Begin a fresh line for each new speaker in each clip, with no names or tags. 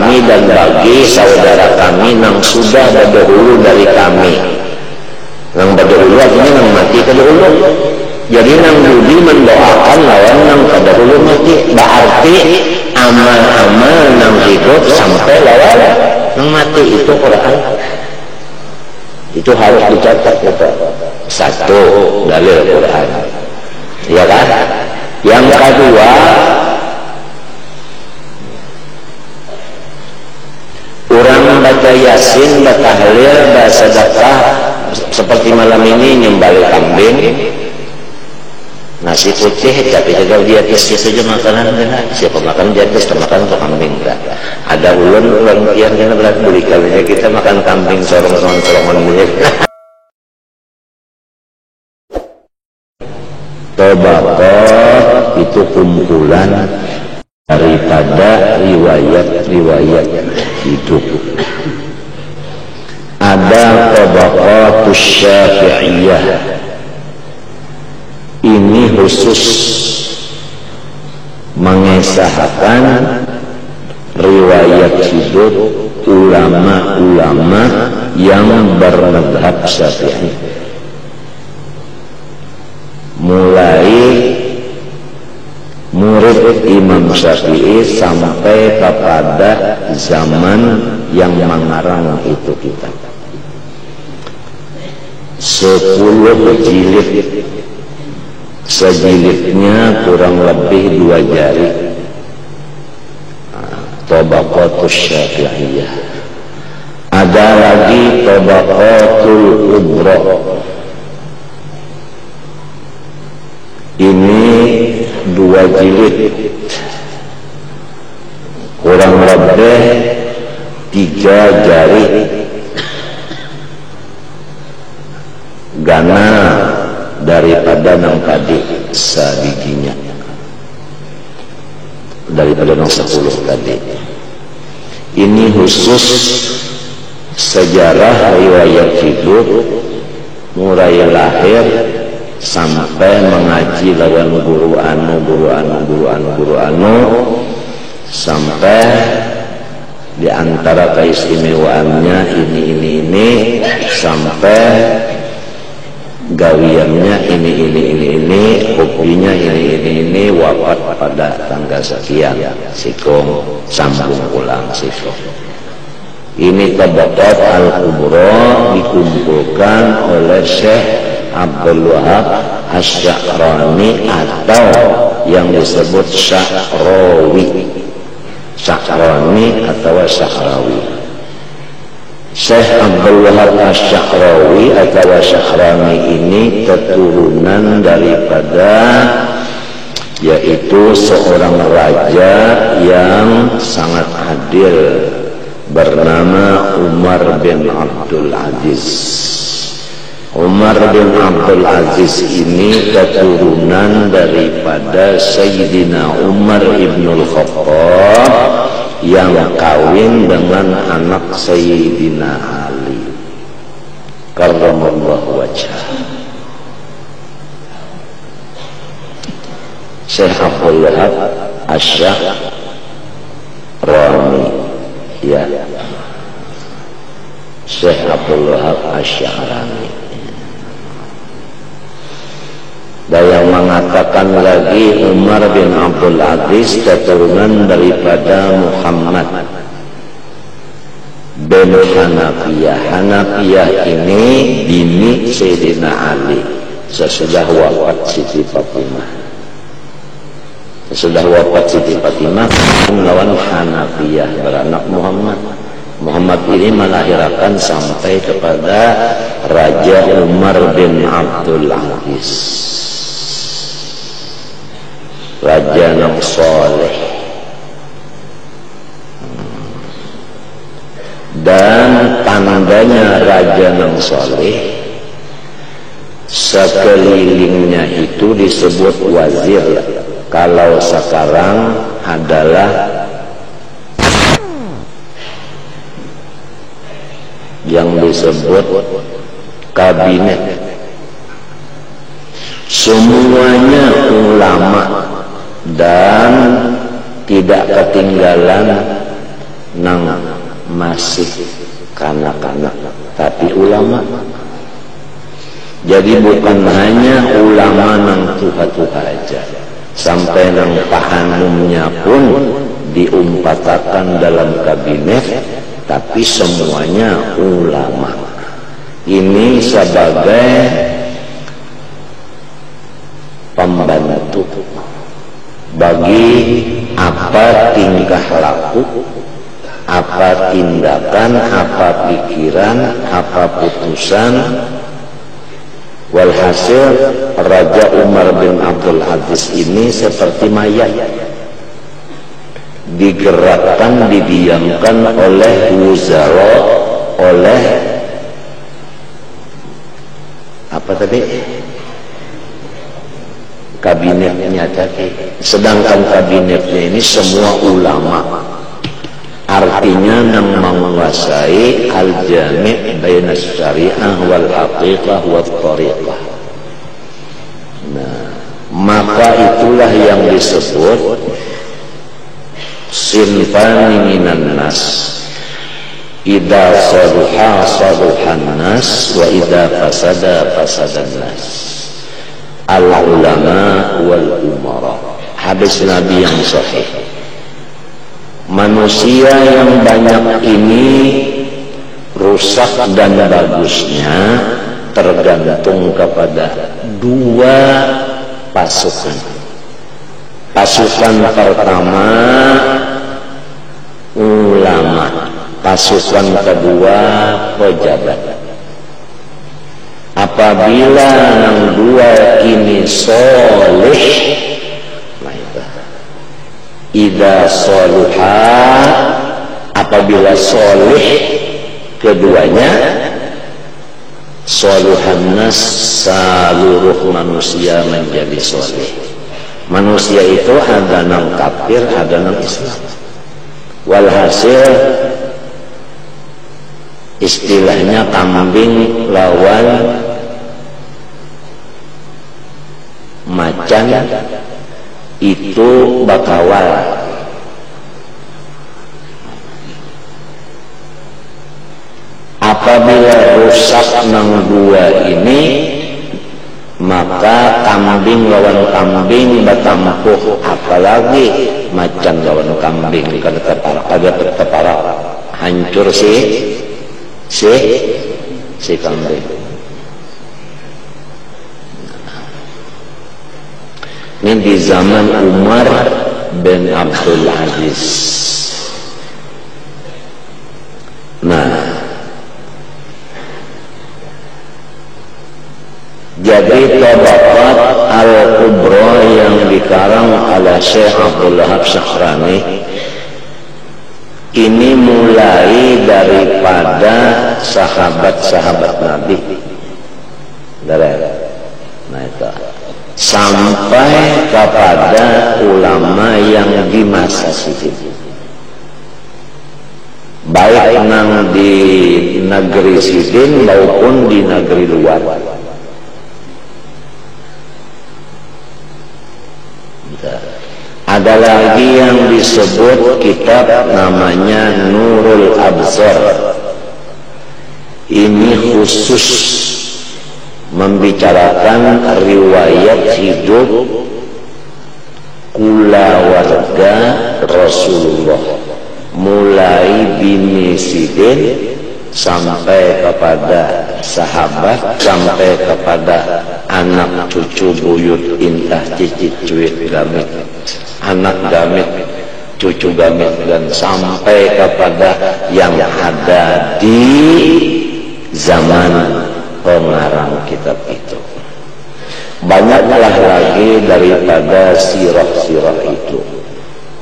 kami dan bagi saudara kami yang sudah berdahulu dari kami. Yang berdahulu artinya yang mati kedahulu. Jadi yang budi mendoakan lawan yang kedahulu mati. Berarti amal-amal yang hidup sampai lawan yang mati itu Quran. Itu harus dicatat gitu. Satu dalil Quran. Ya kan? Yang kedua, orang baca Yasin, baca tahlil, baca sedekah seperti malam ini nyembelih kambing, nasi putih, tapi juga dia saja makanan kan? Siapa makan dia makan untuk kambing kan? Ada ulun yang kita berat beli kalinya kita makan kambing sorong-sorongan dia. Tobaqah itu kumpulan daripada riwayat-riwayat hidup. Ada Tabaqatus Syafi'iyah, ini khusus mengesahkan riwayat hidup ulama-ulama yang bermadhab Syafi'i, mulai murid Imam Syafi'i sampai kepada zaman yang mengarang itu kitab. 10 jilid, sejilidnya kurang lebih 2 jari. Tabaqatus Syafi'iyah. Ada lagi Tabaqatul Kubra. Ini 2 jilid, kurang lebih 3 jari, gana daripada nang tadi sabijinya, daripada nang 10 tadi. Ini khusus sejarah riwayat hidup mulai lahir sampai mengaji lawan guru anu sampai diantara keistimewaannya ini sampai gawiannya ini hobinya ini wafat pada tanggal sekian sikong sambung pulang sikong. Ini Tabaqat Al-Kubra dikumpulkan oleh Syekh Abdul Wahab Asy-Sya'rani atau yang disebut Sya'rawi atau Sya'rawi. Syekh Abdul Wahab Asy-Sya'rawi atau Sya'rani ini keturunan daripada yaitu seorang raja yang sangat adil bernama Umar bin Abdul Aziz. Umar bin Abdul Aziz ini keturunan daripada Sayyidina Umar ibnul Khattab yang kawin dengan anak Sayyidina Ali karramallahu wajhah. Syekh Abdul Wahab Asy-Sya'rani, ya, Syekh Abdul Wahab Asy-Sya'rani. Dan yang mengatakan lagi Umar bin Abdul Aziz keturunan daripada Muhammad bin Hanafiyah. Hanafiyah ini bini Sayyidina Ali sesudah wafat Siti Fatimah. Sesudah wafat Siti Fatimah melawan Hanafiyah beranak Muhammad. Muhammad ini melahirkan sampai kepada Raja Umar bin Abdul Aziz, raja yang soleh. Dan tandanya raja yang soleh, sekelilingnya itu disebut wazir. Kalau sekarang adalah yang disebut kabinet. Semuanya ulama dan tidak ketinggalan nang masih kanak-kanak tapi ulama. Jadi bukan hanya ulama nang tua-tua aja, sampai nang pahanumnya pun diumpatakan dalam kabinet, tapi semuanya ulama. Ini sebagai pembantu bagi apa tingkah laku, apa tindakan, apa pikiran, apa putusan. Walhasil Raja Umar bin Abdul Aziz ini seperti mayat, digerakkan, didiamkan oleh wuzara, oleh apa tadi, kabinetnya tadi. Sedangkan kabinetnya ini semua ulama, artinya yang menguasai al-jami' baina syariah wal haqiqah wat tariqah. Nah, maka itulah yang disebut sinfani minan nas, idza saluha saluhan nas wa idza fasada fasadan nas, al ulama wal umara. Hadis Nabi yang sahih. Manusia yang banyak ini rusak dan bagusnya tergantung kepada dua pasukan. Pasukan pertama ulama, pasukan kedua pejabat. Apabila yang dua ini soleh, idza soluha, apabila soleh keduanya, soluhan nas, seluruh manusia menjadi soleh. Manusia itu ada yang kafir, ada yang Islam. Walhasil istilahnya kambing lawan macan itu bakawal. Apabila rusak nang dua ini, maka kambing lawan kambing batampuh, apalagi macan lawan kambing kada terpara hancur si kambing. Ini di zaman Umar bin Abdul Aziz. Nah, jadi Tabaqat Al-Kubra yang dikarang oleh Syekh Abdul Wahab Syahrani ini mulai daripada sahabat-sahabat Nabi, nah itu, sampai kepada ulama yang di masa situ, baik nang di negeri Sidin maupun di negeri luar. Ada lagi yang disebut kitab namanya Nurul Absar. Ini khusus membicarakan riwayat hidup kulawarga Rasulullah, mulai bini Sidin sampai kepada sahabat, sampai kepada anak cucu buyut intah cicit cuit gamit, anak gamit, cucu gamit, dan sampai kepada yang ada di zaman pengarang kitab itu. Banyaklah lagi daripada sirah-sirah itu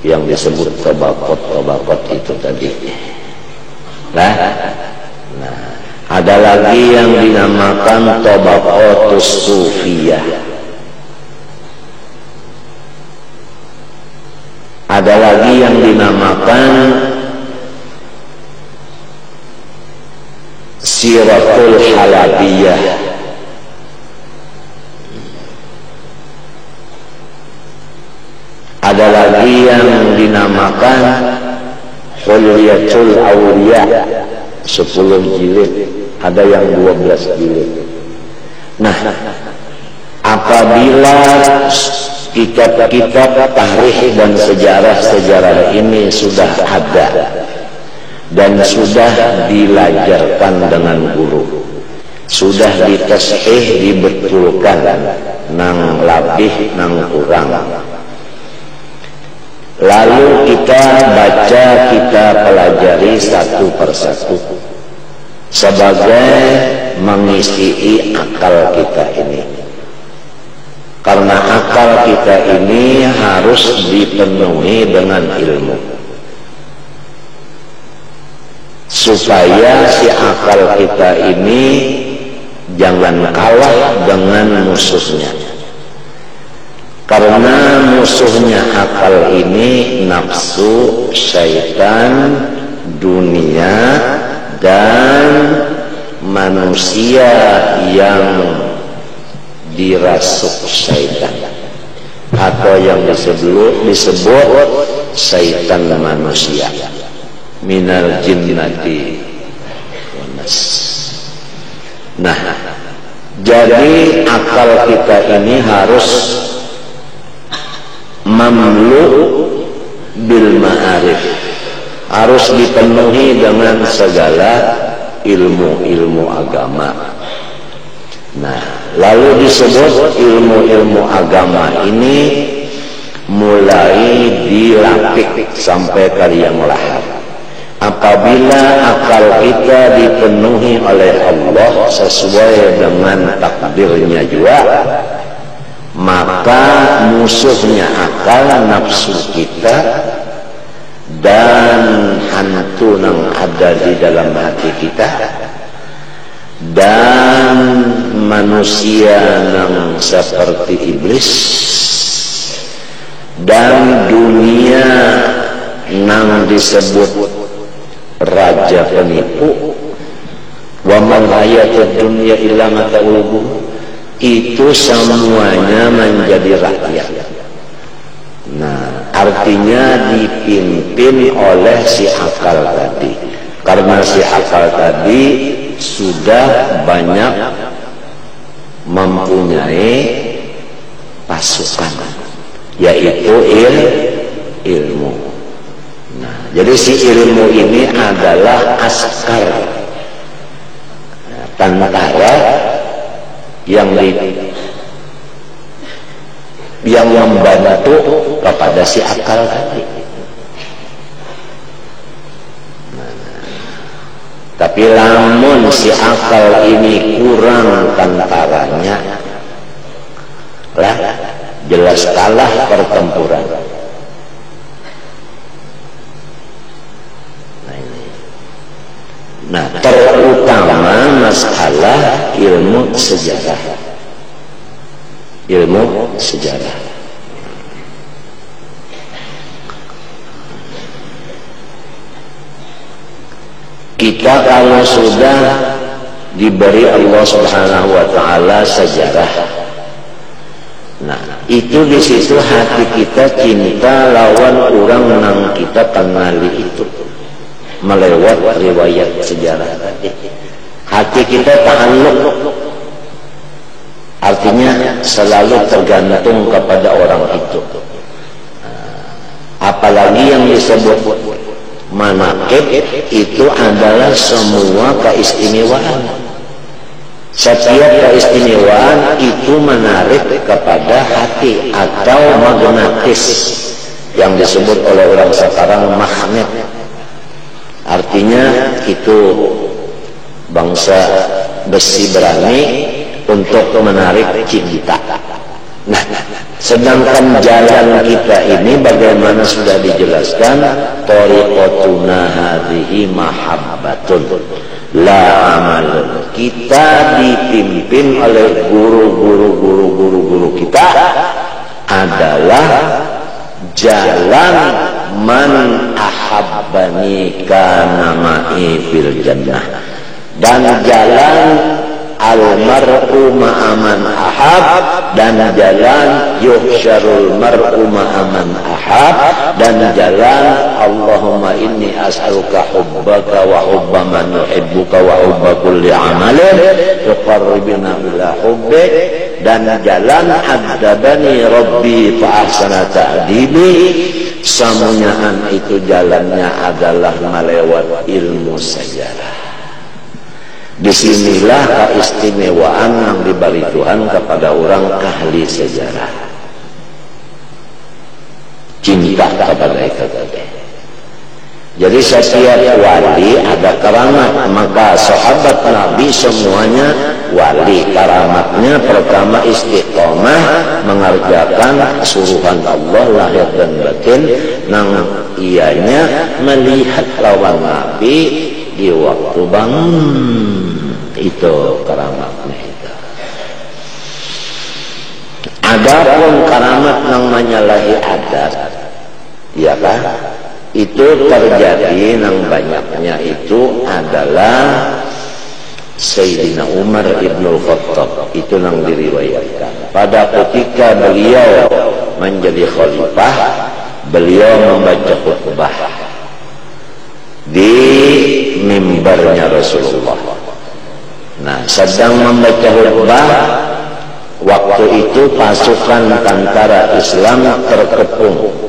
yang disebut tabaqat itu tadi. Nah, ada lagi yang dinamakan tabaqatus sufiyah. Ada lagi yang dinamakan Siratul Halabiyah. Ada lagi yang dinamakan Hulyatul Awliya 10 jilid, ada yang 12 jilid. Nah, apabila kitab-kitab tarikh dan sejarah-sejarah ini sudah ada dan sudah dilajarkan dengan guru, sudah ditashih, dibetulkan nang labih nang kurang, lalu kita baca, kita pelajari satu persatu sebagai mengisi akal kita ini. Karena akal kita ini harus dipenuhi dengan ilmu, supaya si akal kita ini jangan kalah dengan musuhnya. Karena musuhnya akal ini nafsu, syaitan, dunia, dan manusia yang dirasuk syaitan, atau yang disebut syaitan manusia, minal jinnati wanas. Nah, jadi akal kita ini harus mamlu bil ma'arif, harus dipenuhi dengan segala ilmu-ilmu agama. Nah, lalu disebut ilmu-ilmu agama ini mulai dilapik sampai ke yang lahir. Apabila akal kita dipenuhi oleh Allah sesuai dengan takdirnya juga, maka musuhnya akal, nafsu kita dan hantu yang ada di dalam hati kita dan manusia yang seperti iblis dan dunia yang disebut raja penipu, wa man hayatud dunya illa mata'ul ghurur, itu semuanya menjadi rakyat. Nah, artinya dipimpin oleh si akal tadi. Karena si akal tadi sudah banyak mempunyai pasukan, yaitu ilmu. Nah, jadi si ilmu ini adalah askar, tentara yang membantu kepada si akal tadi. Tapi lamun si akal ini kurang tentaranya, lah jelas kalah pertempuran. Nah, terutama masalah ilmu sejarah. Ilmu sejarah. Kita kalau sudah diberi Allah Subhanahu wa taala sejarah, nah itu di situ hati kita cinta lawan orang nang kita kenali itu melewat riwayat sejarah tadi. Hati kita ta'alluq, artinya selalu tergantung kepada orang itu. Apalagi yang disebut manaqib itu adalah semua keistimewaan. Setiap keistimewaan itu menarik kepada hati atau magnetis, yang disebut oleh orang sekarang magnet. Artinya itu bangsa besi berani untuk menarik cinta. Nah, sedangkan jalan kita ini bagaimana sudah dijelaskan, tariqatuna hadhihi mahabbatun la amalun. Kita dipimpin oleh guru kita adalah jalan man ahabbani kana ma'i fil jannah, dan jalan al-mar'u ma'aman ahab, dan jalan yuhsyarul mar'u ma'aman ahab, dan jalan Allahumma inni as'aluka hubbaka wa hubba man yuhibbuka wa hubba kulli amalin yuqarribuna ila hubbik, dan jalan adabani rabbi fa ahsana ta'dibi, samunyaan itu jalannya adalah melewat ilmu sejarah. Disinilah keistimewaan yang diberi Tuhan kepada orang ahli sejarah, cinta kepada itu. Jadi setiap wali ada keramat, maka sahabat Nabi semuanya wali. Keramatnya pertama istiqomah mengerjakan suruhan Allah lahir dan batin, nang ianya melihat lawan Nabi di waktu bangun. Itu keramatnya itu. Adapun keramat yang menyalahi adat, ya kan? Itu terjadi yang banyaknya itu adalah Sayyidina Umar ibnul Khattab, itu yang diriwayatkan. Pada ketika beliau menjadi khalifah, beliau membaca khutbah di mimbarnya Rasulullah. Nah, sedang membaca khutbah, waktu itu pasukan tentara Islam terkepung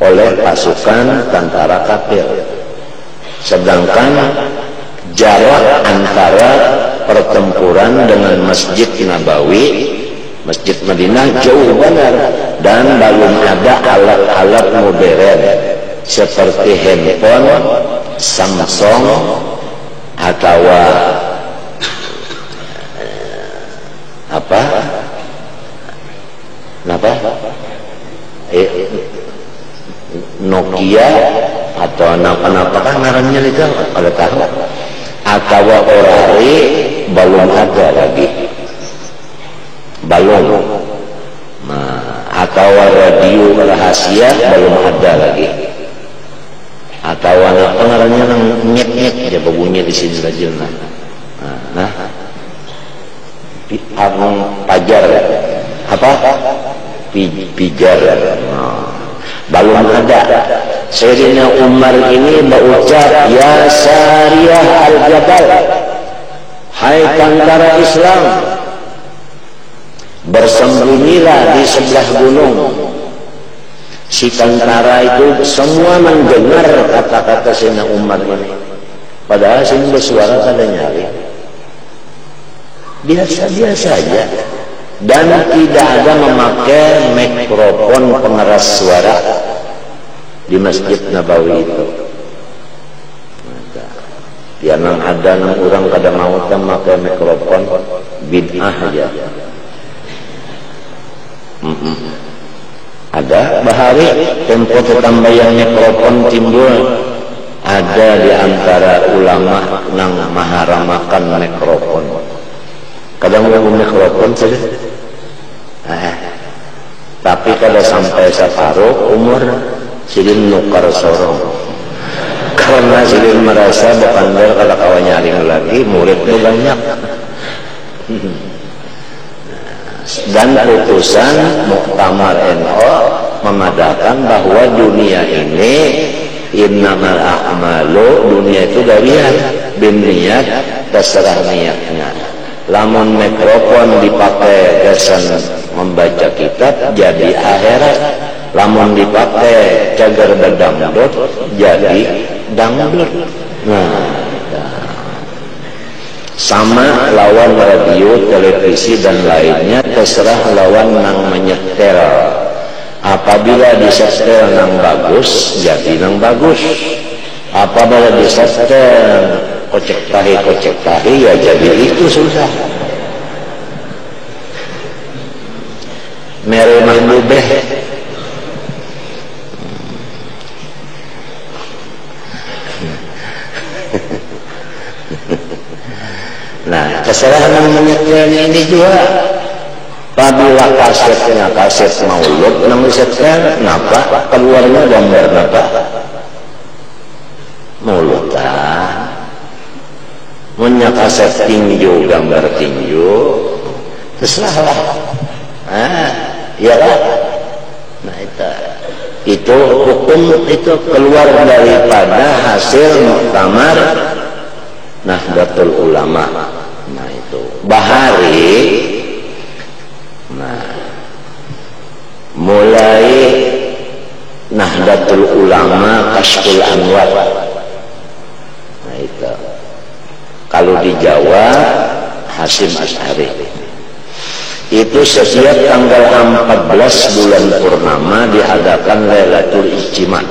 oleh pasukan tentara kafir. Sedangkan jarak antara pertempuran dengan Masjid Nabawi, Masjid Madinah jauh benar, dan belum ada alat-alat modern seperti handphone, Samsung atau Nokia atau apa kan ngarannya itu ada tahu, atau Orari belum ada lagi, belum, atau radio rahasia belum ada lagi, atau apa ngarannya nang nyek aja bunyi di sini saja. Nah, pajar apa pijar, belum ada. Sayyidina Umar ini berucap, ya Sariyah al-Jabal, hai tentara Islam, bersembunyilah di sebelah gunung. Si tentara itu semua mendengar kata-kata Sayyidina Umar ini, padahal sini bersuara kada nyari, biasa-biasa saja, dan tidak ada memakai mikrofon pengeras suara di Masjid Nabawi itu. Ya, nang ada nang orang kada mau memakai mikrofon, bid'ah aja. Ada bahari tempo tambahan mikrofon timbul, ada di antara ulama nang maharamakan mikrofon. Kadang mau mikrofon saja, tapi kalau sampai separuh umur silin nukar sorong, karena silin merasa berpandar kalau kawan nyaring lagi muridnya banyak. Dan putusan Muktamar NU memadakan bahwa dunia ini innamal a'malu, dunia itu darian binniat, terserah niatnya. Lamun mikrofon dipakai gasan membaca kitab jadi akhirat, lamun dipakai cagar bedangdut jadi dangdut. Nah, sama lawan radio, televisi dan lainnya, terserah lawan nang menyetel. Apabila disetel nang bagus, jadi nang bagus. Apabila disetel kocek tahi ya jadi itu susah. Mere mahlubeh. Nah, kesalahan yang menyetelnya ini juga. Apabila kasetnya kaset maulud yang disetel, kenapa keluarnya gambar apa? Mauludan. Munya kaset tinju, gambar tinju, terserahlah. Iyalah. Nah itu hukum itu keluar daripada hasil muktamar Nahdlatul Ulama. Nah itu Bahari. Nah mulai Nahdlatul Ulama Kashful Anwar. Nah itu kalau di Jawa Hasyim Asy'ari. Itu setiap tanggal 14 bulan purnama diadakan Lailatul Ijtima'.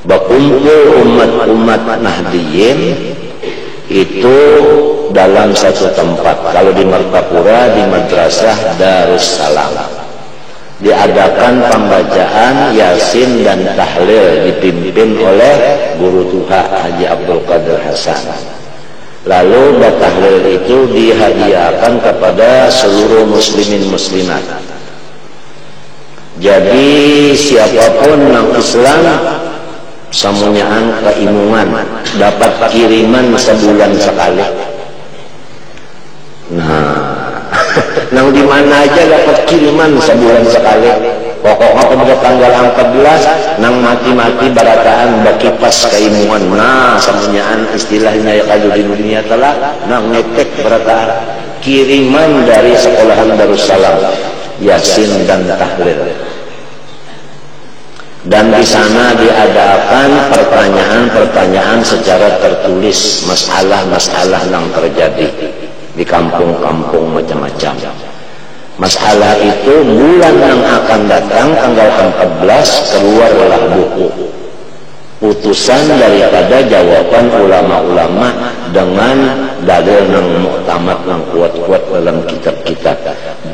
Berkumpul umat-umat Nahdiyin itu dalam satu tempat. Kalau di Martapura di Madrasah Darussalam diadakan pembacaan Yasin dan tahlil dipimpin oleh Guru Tuha Haji Abdul Qadir Hasan. Lalu tahlil itu dihadiahkan kepada seluruh muslimin muslimat. Jadi siapapun yang Islam samunyaan keimungan dapat kiriman sebulan sekali. Nah, nang di mana aja dapat kiriman sebulan sekali. Pokoknya pada tanggal 14 nang mati-mati barataan bakipas keimungan. Nah, samunyaan istilahnya ya kalau di dunia telah nang ngetek barataan kiriman dari sekolahan Darussalam Yasin dan tahlil. Dan di sana diadakan pertanyaan-pertanyaan secara tertulis, masalah-masalah yang terjadi di kampung-kampung macam-macam. Masalah itu bulan yang akan datang tanggal 14 keluarlah buku putusan daripada jawaban ulama-ulama dengan dalil yang muktamad yang kuat-kuat dalam kitab-kitab.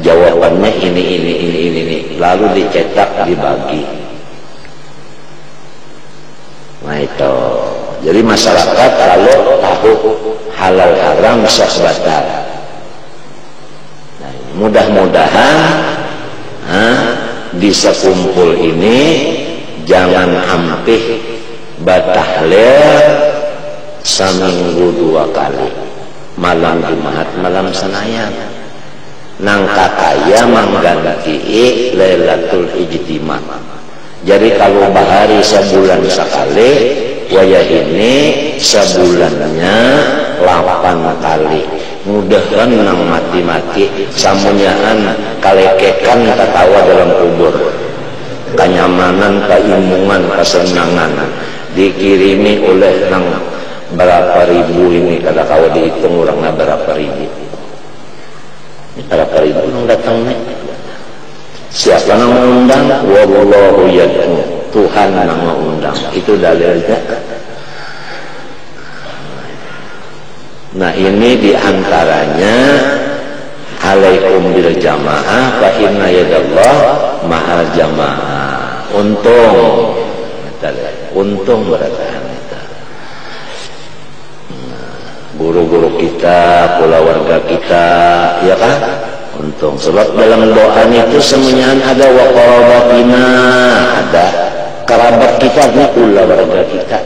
Jawabannya ini. Lalu dicetak, dibagi. Nah itu. Jadi masyarakat kalau tahu halal haram sah batal. Nah, mudah-mudahan di sekumpul ini jangan hampir batahlil seminggu 2 kali, malam Jumat, malam Senayan. Nang kakaya mengganti Lailatul Ijtima'. Jadi kalau bahari sebulan sekali, wayah ini sebulannya 8 kali. Mudahan nang mati-mati samunyaan kalekekan ketawa dalam kubur. Kenyamanan, keimungan, kesenangan dikirimi oleh nang berapa ribu ini, kada kau dihitung orangnya berapa ribu. Ini berapa ribu nang datang nih. Siapa yang mengundang? Wallahu yad'u, Tuhan yang mengundang. Itu dalilnya. Nah ini diantaranya alaikum bil jamaah fa inna yadallah ma'al jamaah. Untung berkata guru-guru kita, keluarga kita, ya kan? Untung. Sebab dalam doa itu semuanya ada wa qarabatina, ada kerabat kita, ini keluarga kita.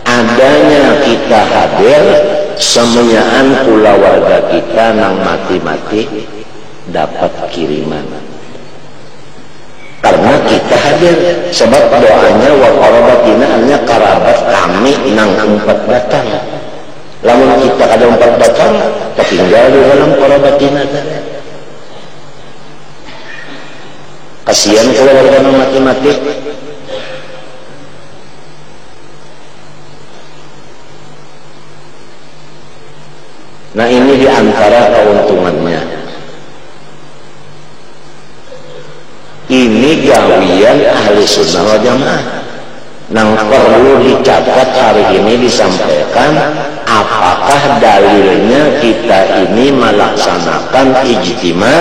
Adanya kita hadir, semuanya keluarga kita nang mati-mati dapat kiriman. Karena kita hadir, sebab doanya wa qarabatina artinya kerabat kami nang 4 batang. Lamun kita ada 4 batang, tertinggal di dalam qarabatina tadi. Kasihan kalau orang mati-mati. Nah ini diantara keuntungannya. Ini gawian ahli sunnah wal jamaah. Nang perlu dicatat hari ini disampaikan apakah dalilnya kita ini melaksanakan ijtima',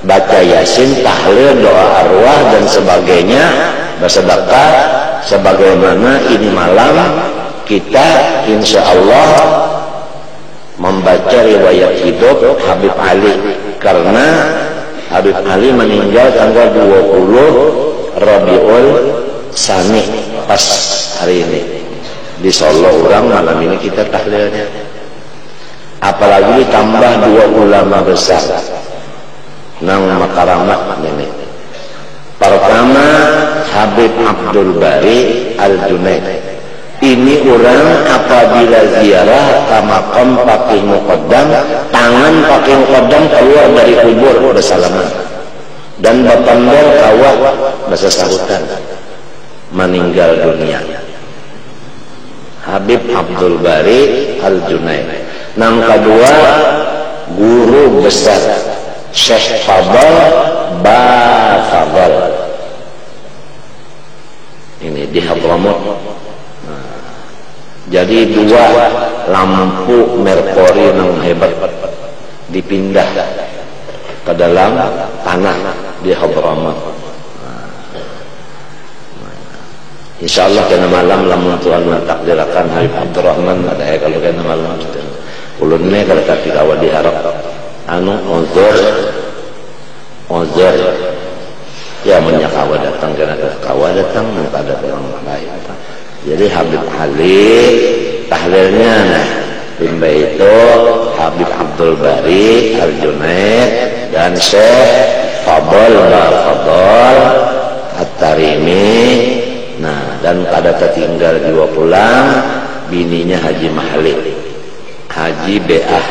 baca Yasin, tahlil, doa arwah dan sebagainya, bersedekah sebagaimana ini malam kita insya Allah membaca riwayat hidup Habib Ali, karena Habib Ali meninggal tanggal 20 Rabiul Tsani pas hari ini di Solo. Orang malam ini kita tahlilnya apalagi ditambah 2 ulama besar nang makaramat ini. Pertama Habib Abdul Bari Al-Junaid. Ini orang apabila ziarah ke makam pakai muqaddam, tangan pakai muqaddam keluar dari kubur bersalaman, dan bertandang kawat bahasa sahutan meninggal dunia. Habib Abdul Bari Al-Junaid. Yang kedua guru besar Syekh Fadl Ba Fadl, ini di Hadramut. Jadi 2 lampu merkuri yang hebat dipindah ke dalam tanah di Hadramut. Insyaallah kena malam lamun Tuhan mentakdirkan Habib Abdurrahman ada kalau kena malam ulunnya kalau kaki kawat diharap uzur ya menyakawa datang karena kawa datang maka ada orang lain. Jadi Habib Ali tahlilnya bimba itu Habib Abdul Bari Al-Junaid dan Syekh Fadl Ba Fadl At-Tarimi. Nah, dan pada tertinggal jiwa pulang bininya Haji Mahli, Haji Beah,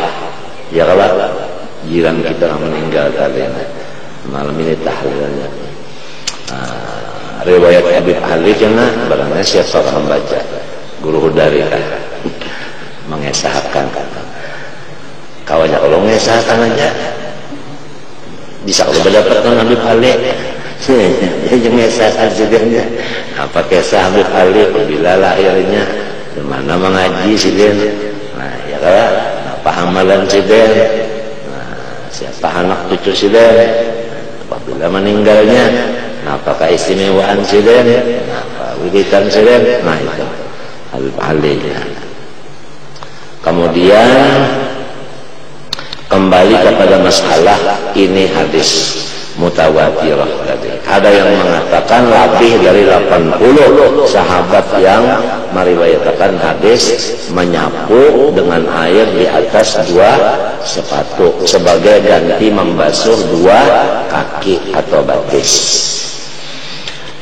ya kalau jiran kita meninggal kalian malam ini tahlilnya. Riwayat Habib Ali kena barangnya siapa yang membaca guru dari mengesahkan kawannya kalau mengesahkan aja bisa kalau mendapatkan Habib Ali yang mengesahkan sebenarnya apa kisah Habib Ali bila lahirnya dimana mengaji sidin. Nah ya kalau apa amalan sidin, nah siapa anak cucu sidin, apabila meninggalnya apakah istimewaan siden, apa wiridan siden, nah itu Habib Ali. Kemudian kembali kepada masalah ini hadis mutawatirah tadi. Ada yang mengatakan lebih dari 80 sahabat yang meriwayatkan hadis menyapu dengan air di atas 2 sepatu sebagai ganti membasuh 2 kaki atau batis.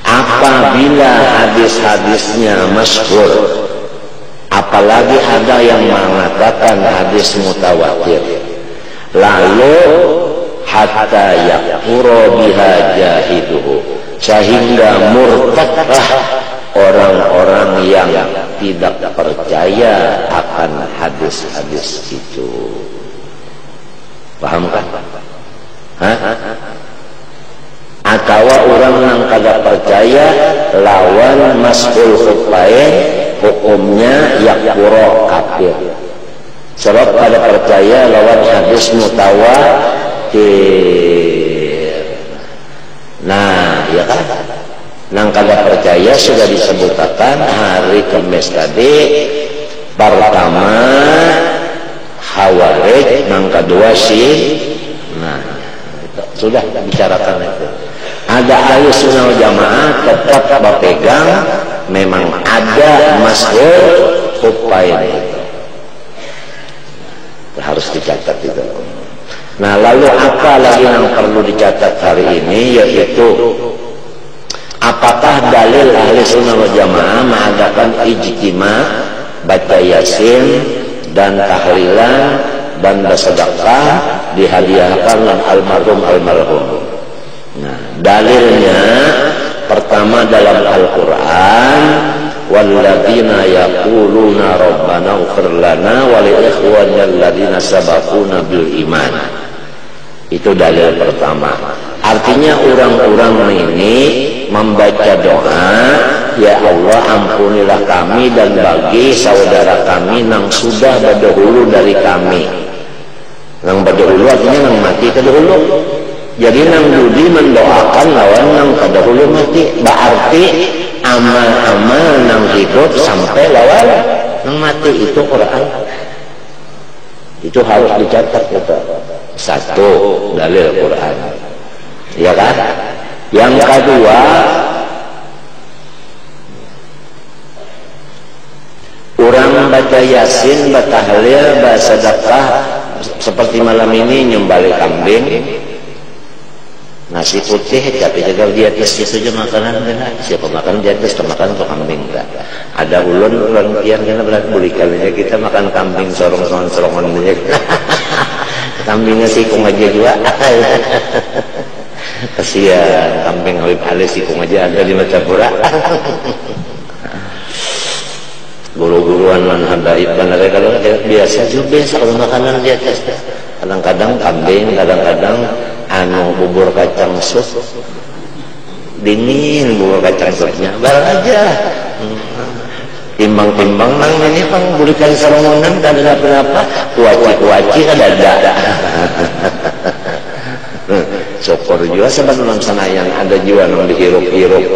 Apabila hadis-hadisnya masyhur, apalagi ada yang mengatakan hadis mutawatir, lalu hatta yakfuru biha jahiduhu, sehingga murtadlah orang-orang yang tidak percaya akan hadis-hadis itu. Paham kan? Atau orang yang kada percaya lawan masul khuffain hukumnya yakfuru kafir. Sebab kada percaya lawan hadis mutawatir. Nah, ya kan? Nang kada percaya sudah disebutkan hari Kamis tadi. Pertama Khawarij, nang kedua nah sudah bicarakan itu. Ada ahli sunnah wal jamaah tetap berpegang memang ada masyhur khuffain itu. Harus dicatat itu. Nah, lalu apa lagi yang perlu dicatat hari ini, yaitu apakah dalil ahli sunnah wal jamaah mengadakan ijtima, baca yasin dan tahlilan dan bersedekah dihadiahkan almarhum. Nah, dalilnya pertama dalam Al-Quran, walladzina yaquluna rabbana ighfir lana wa li ikhwanina alladzina sabaquna bil iman. Itu dalil pertama. Artinya orang-orang ini membaca doa, ya Allah ampunilah kami dan bagi saudara kami yang sudah berdahulu dari kami. Yang berdahulu artinya yang mati terdahulu. Jadi nang budi mendoakan lawan nang terdahulu mati. Berarti amal-amal nang hidup sampai lawan nang mati itu Quran. Itu harus dicatat itu. Satu dalil Quran. Ya kan? Yang kedua, Orang baca yasin, batahlil, bersedekah seperti malam ini nyembelih kambing, nasi putih, tapi jaga di atas itu aja makanan kan? Siapa makan di atas, makan untuk kambing kan? Ada ulun pian kan berat bulikannya kita makan kambing sorongan aja. Kambingnya sih kong aja juga. Kasihan kambing Habib Ali sih kong aja ada di Macapura. Guru-guruan man habaib benar kalau biasa juga kalau makanan di atas. Kadang-kadang kambing, kadang-kadang bubur kacang sup dingin, bubur kacang supnya baru aja timbang-timbang nang ini pang burikan sarongonan dan kenapa kuaci ada syukur juga sebenarnya sanayan ada juga yang dihirup-hirup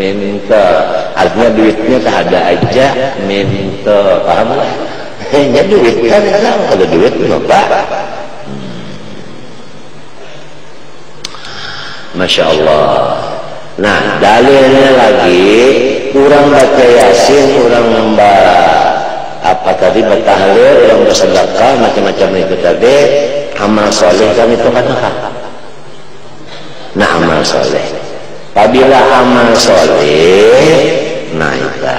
minta artinya duitnya tak ada aja minta paham lah ya duit kan ada duit pak. Masya Allah. Nah dalilnya lagi kurang baca yasin, kurang bertahlil, kurang bersedekah, macam-macam itu tadi. Amal soleh kan itu katakan. Nah amal soleh. Apabila amal soleh, nah itu.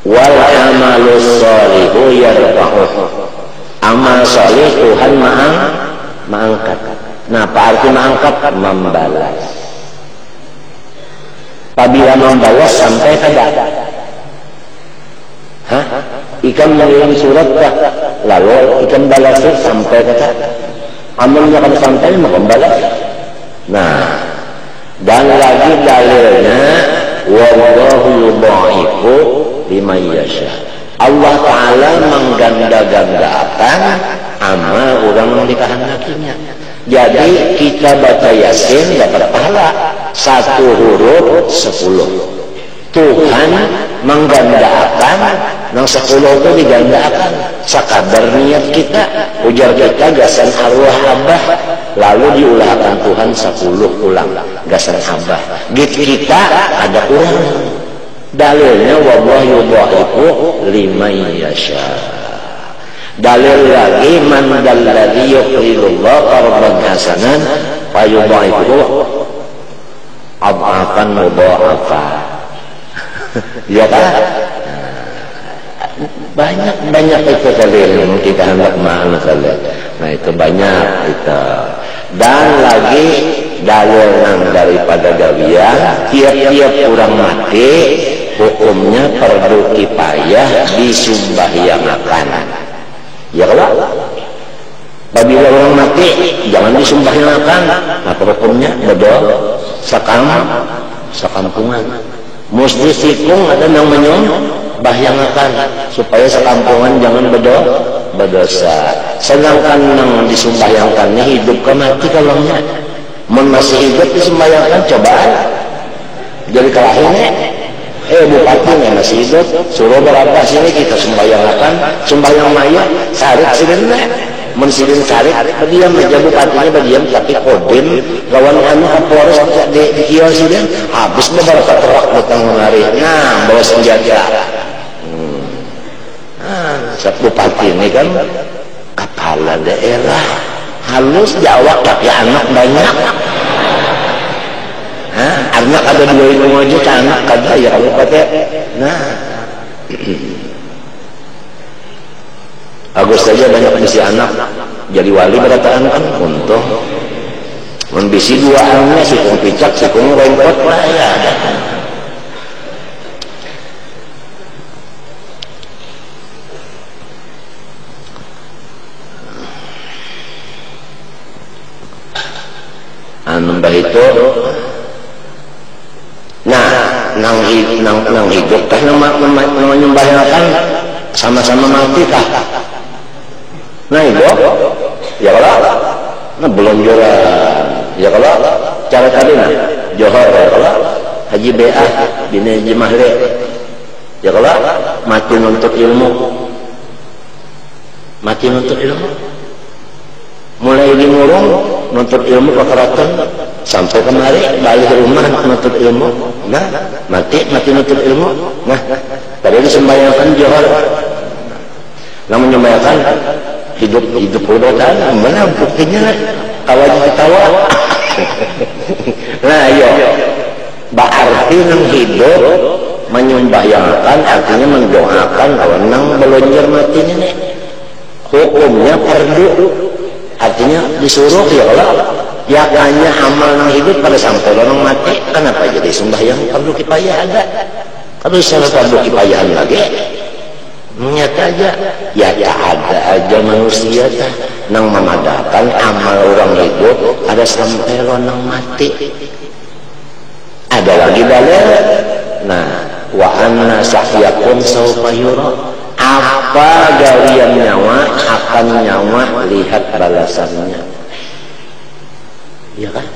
Wal amalus solihu yarfa'uh. Amal soleh Tuhan mengangkat. Nah, apa arti mengangkat? Membalas. Apabila membalas sampai kada. Hah? Ikan mengirim surat dah. Lalu ikan balas sampai kada. Amalnya kada sampai maka membalas. Nah, dan lagi dalilnya wallahu yudha'ifu liman yasha. Allah Ta'ala mengganda-gandakan amal orang yang dikehendakinya. Jadi kita baca yasin dapat pahala 1 huruf 10. Tuhan menggandakan yang 10 itu digandakan sekadar niat kita ujar kita gasan arwah abah lalu diulahkan Tuhan 10 ulang gasan abah gitu kita ada kurang dalilnya wallahu yudha'ifu liman yasha. Dalil lagi man dalladzi yuqridullah qardan hasanan fayudha'ifu adhafan mudha'afa. Ya kan? Banyak itu dalil yang kita hendak mahal saja. Nah itu banyak itu. Dan lagi dalil yang daripada gawiyah tiap-tiap orang mati hukumnya fardu kifayah disumbahyangkan. Ya kalau apabila orang mati jangan disumbahyangkan apa hukumnya bedo sekampungan mesti sikung ada yang menyumbahyangakan supaya sekampungan jangan berdosa sedangkan yang disumbahyangkannya hidup ke mati kalaunya masih hidup disumbahyangkan cobaan jadi kelahirnya bupati masih hidup suruh berapa sini kita sembahyang maya sarik sirina mensirin sarik berdiam aja bupatinya berdiam tapi kodim lawan kapolres di kios sini habis beberapa terak datang menari nah bawa senjata saat bupati ini kan kepala daerah halus Jawa tapi anak banyak anak ada 2 juta anak kada ya kalau kata nah Agus saja banyak bisi anak jadi wali berataan kan untuk membisi 2 anaknya si kong picak si kong rengkot lah ya ada nambah itu nang hidup kah menyembahkan sama-sama mati kah nah hidup ya kalau nah belum jualan ya kalau cara tadi nah Johor ya kalau Haji B.A. bin Haji Mahle ya kalau mati nuntut ilmu mulai dimurung nuntut ilmu ke keraton sampai kemari balik rumah nuntut ilmu nah mati nuntut ilmu nah tadi disembahyangkan johor. Namun menyembahyangkan hidup udah kan, mana buktinya kalau ketawa. Nah, yo, berarti nang hidup menyembahyangkan artinya mendoakan lawan nang belonjer mati nih. Hukumnya fardu, artinya disuruh ya Allah. Ya hanya amal nang hidup pada sampai orang mati, kenapa jadi sembahyang fardu kifayah ada? Kalau salah fardu kifayahan lagi. Nyata aja, ya ada aja manusia tah nang memadakan amal orang hidup ada sampai orang mati. Ada lagi dalil. Nah, wa anna sahyakum sawfa yura. Apa galian nyawa akan nyawa lihat balasannya. Iya kan?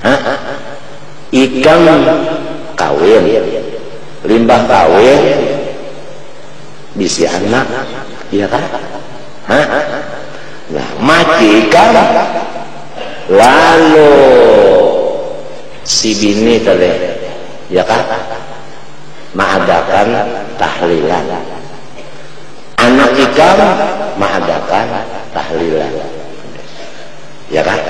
Hah? Ikan kawin, limbah kawin, bisi anak, iya kan? Hah? Nah, mati kan? Lalu si bini tadi, ya kan? Mengadakan tahlilan. Anak ikan mengadakan tahlilan. Ya kan?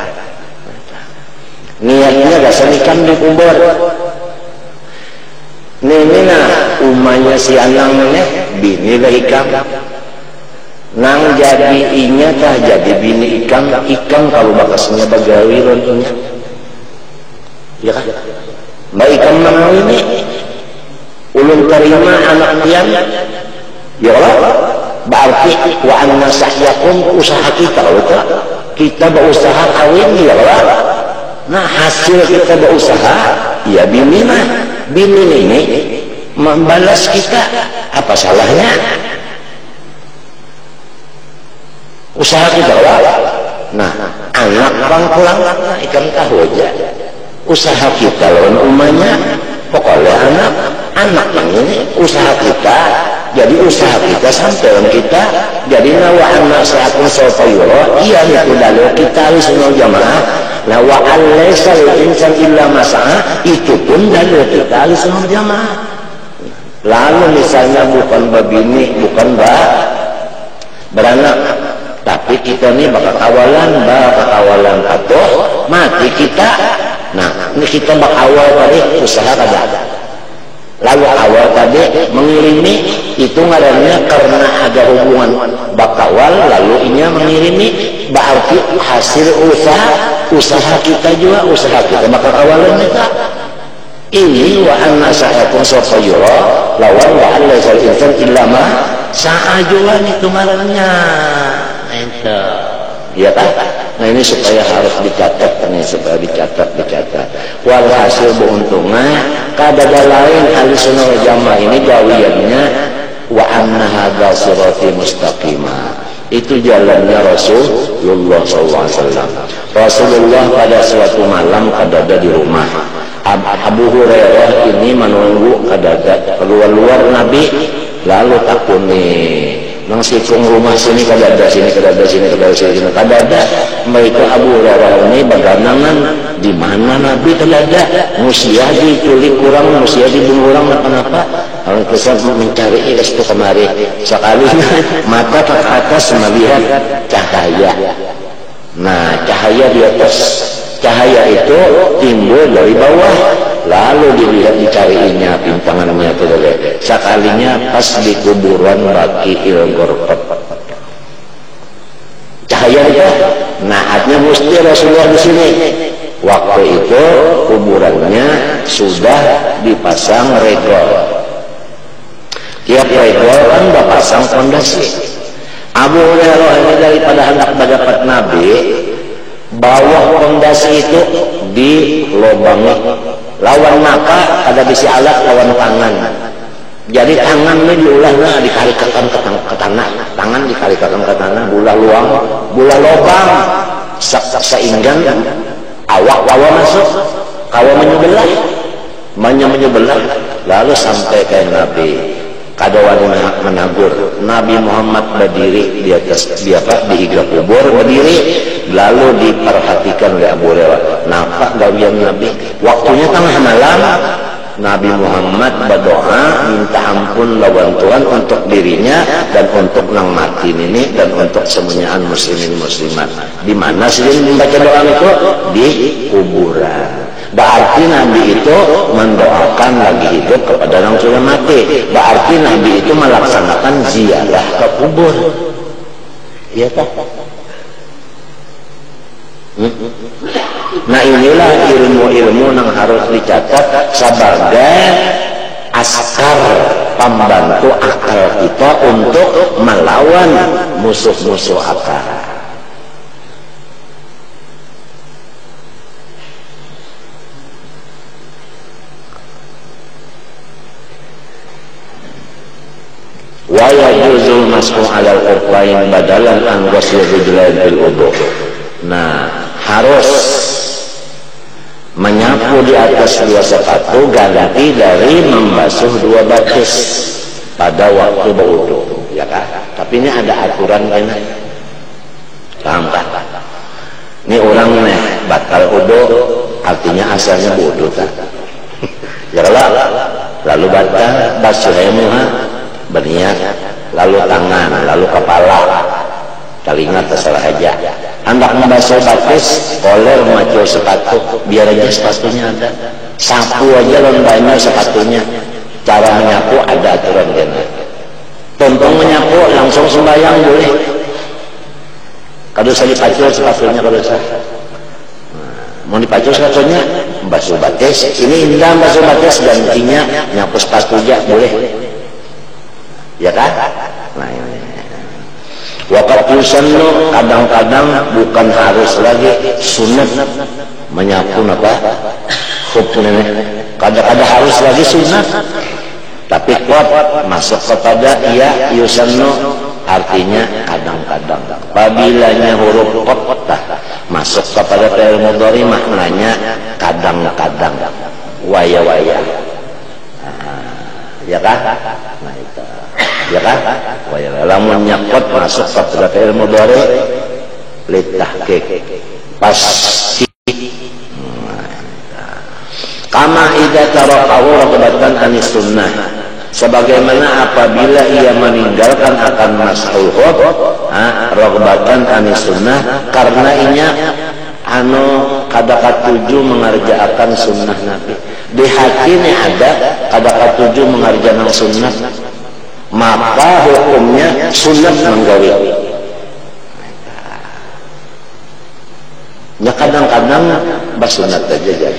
Niatnya dasar ikan dikubur. Nina umanya si anak bini lah ikan. Nang jadi inya tah jadi bini ikan kalau bakasnya bagawi rontonya. Ya kan? Mbak ikan mana ini? Ulun terima anak pian. Ya Allah, berarti wa anna sahyakum usaha kita kita berusaha kawin ya Allah. Nah hasil kita berusaha ya bini ini membalas kita, apa salahnya usaha kita Allah. Nah anak pulang ikan tahu aja usaha kita lawan umanya pokoknya anak yang ini usaha kita. Jadi usaha kita sampai kita jadi nawa anak seakun sopayuro iya itu dalil kita harus jamaah nawa alaisa insan illa masalah itu pun dalil kita harus jamaah. Lalu misalnya bukan babini bukan beranak tapi kita nih bakal kawalan patuh mati kita. Nah ini kita bakal awal tadi usaha kada lalu awal tadi mengirimi itu ngarannya karena ada hubungan bakawal lalu inya mengirimi berarti hasil usaha kita juga usaha kita bakal awalan kita ini wa anna sa'yakum sawfa yura lawan wa alla sal insan illa ma sa'ajuan itu ngarannya ente ya kan. Nah ini supaya harus dicatat nih supaya dicatat walhasil beruntungnya kadada lain ahli sunnah wal jamaah ini gawiannya wa anna hadza sirati mustaqimah itu jalannya Rasulullah SAW. Rasulullah pada suatu malam kadada di rumah Abu Hurairah ini menunggu kadada keluar Nabi lalu takuni nang sikung rumah sini kadada mereka Abu Hurairah ini baganangan di mana Nabi kadada musia diculik kurang musia dibunuh orang apa orang kesan mencari itu kemari sekali mata ke atas melihat cahaya. Nah cahaya di atas cahaya itu timbul dari bawah lalu dilihat dicariinya pintangannya itu sekalinya pas di kuburan Baqi'il Gharqad cahaya itu naatnya mesti Rasulullah di sini waktu itu kuburannya sudah dipasang regol tiap regol kan dipasang fondasi. Abu Hurairah ini daripada hendak mendapat Nabi bawah fondasi itu dilobangi lawan maka ada bisi alat lawan tangan jadi tangannya diulahnya dikalikakan ke tanah tangan dikalikakan ke tanah bulah luang bulah lobang seinggan awak masuk kawa menyebelah lalu sampai ke Nabi kadawan menagur Nabi Muhammad berdiri di atas di iga kubur berdiri lalu diperhatikan oleh Abu Hurairah nampak gawian Nabi waktunya tengah malam Nabi Muhammad berdoa minta ampun lawan Tuhan untuk dirinya dan untuk nang mati ini dan untuk semuanya muslimin muslimat. Di mana sering membaca doa itu? Di kuburan. Berarti Nabi itu mendoakan lagi hidup kepada orang sudah mati. Berarti Nabi itu melaksanakan ziarah ke kubur. Iya tak? Nah inilah ilmu-ilmu yang harus dicatat sebagai askar pembantu akal kita untuk melawan musuh-musuh akal. Wa yajuzul mas'u 'alal urfain badalan an ghusl rijlain bil wudu. Nah, harus menyapu di atas dua sepatu ganti dari membasuh dua batis pada waktu berwudu, ya kan? Tapi ini ada aturan kan? Paham kan? Ini orang nih batal wudu, artinya asalnya wudu kan? Ya lalu batal basuh muha berniat, lalu tangan, lalu kepala, telinga terserah aja. Hendak membasuh batis, koler memacu sepatu, biar aja sepatunya ada. Sapu aja lombanya sepatunya. Cara menyapu ada aturan kan. Tuntung menyapu langsung sembahyang boleh. Kalau saya dipacu sepatunya kalau saya. Mau dipacu sepatunya, basuh batis. Ini indah basuh batis gantinya nyapu sepatunya boleh. Ya kan? Nah ini. Waktu sunnu kadang-kadang bukan harus lagi sunat menyapu apa hukumnya, kadang-kadang harus lagi sunat tapi kuat masuk kepada iya yusannu artinya kadang-kadang. Apabila huruf qatah masuk kepada fi'il mudhari maknanya kadang-kadang, waya-waya. Ya kan? Nah itu. Ya kan? Lamun nyakot masuk kepada fi'il mudhari litahqiq pasti. Kama idza tarakahu raghbatan anis sunnah, sebagaimana apabila ia meninggalkan akan mas'ul khut raghbatan anis sunnah karena inya kada katuju mengerjakan sunnah Nabi. Di hati ini ada kada katuju mengerjakan sunnah, maka hukumnya sunat menggawi. Ya kadang-kadang basunat saja.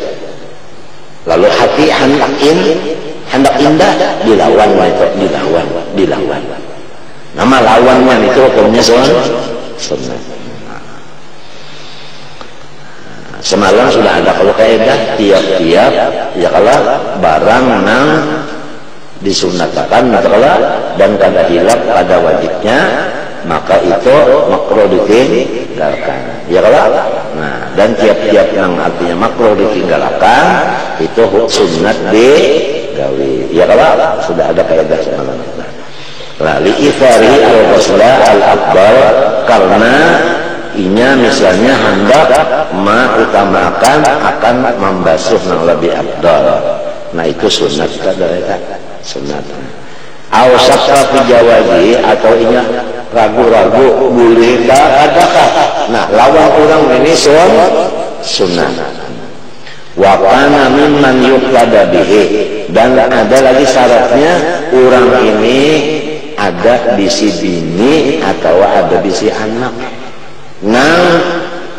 Lalu hati hendak indah dilawan itu dilawan. Nama lawannya itu hukumnya sunat. Semalam sudah ada kalau kaidah tiap-tiap ya kalau barang nang disunatkan dan kada hilap pada wajibnya maka itu makruh ditinggalkan, ya kalau nah dan tiap-tiap yang artinya makruh ditinggalkan itu sunat digawi, ya kalau sudah ada kaidah semalam. Lalu ifari al-ghusla al-akbar karena inya misalnya hendak mengutamakan akan membasuh yang lebih afdal. Nah itu sunat kada sunat. Awsaka fi jawazi atau inya ragu-ragu boleh adakah. Nah lawan orang ini sunat. Wa kana mimman yuqtada bihi, dan ada lagi syaratnya orang ini ada bisi bini atau ada bisi anak nang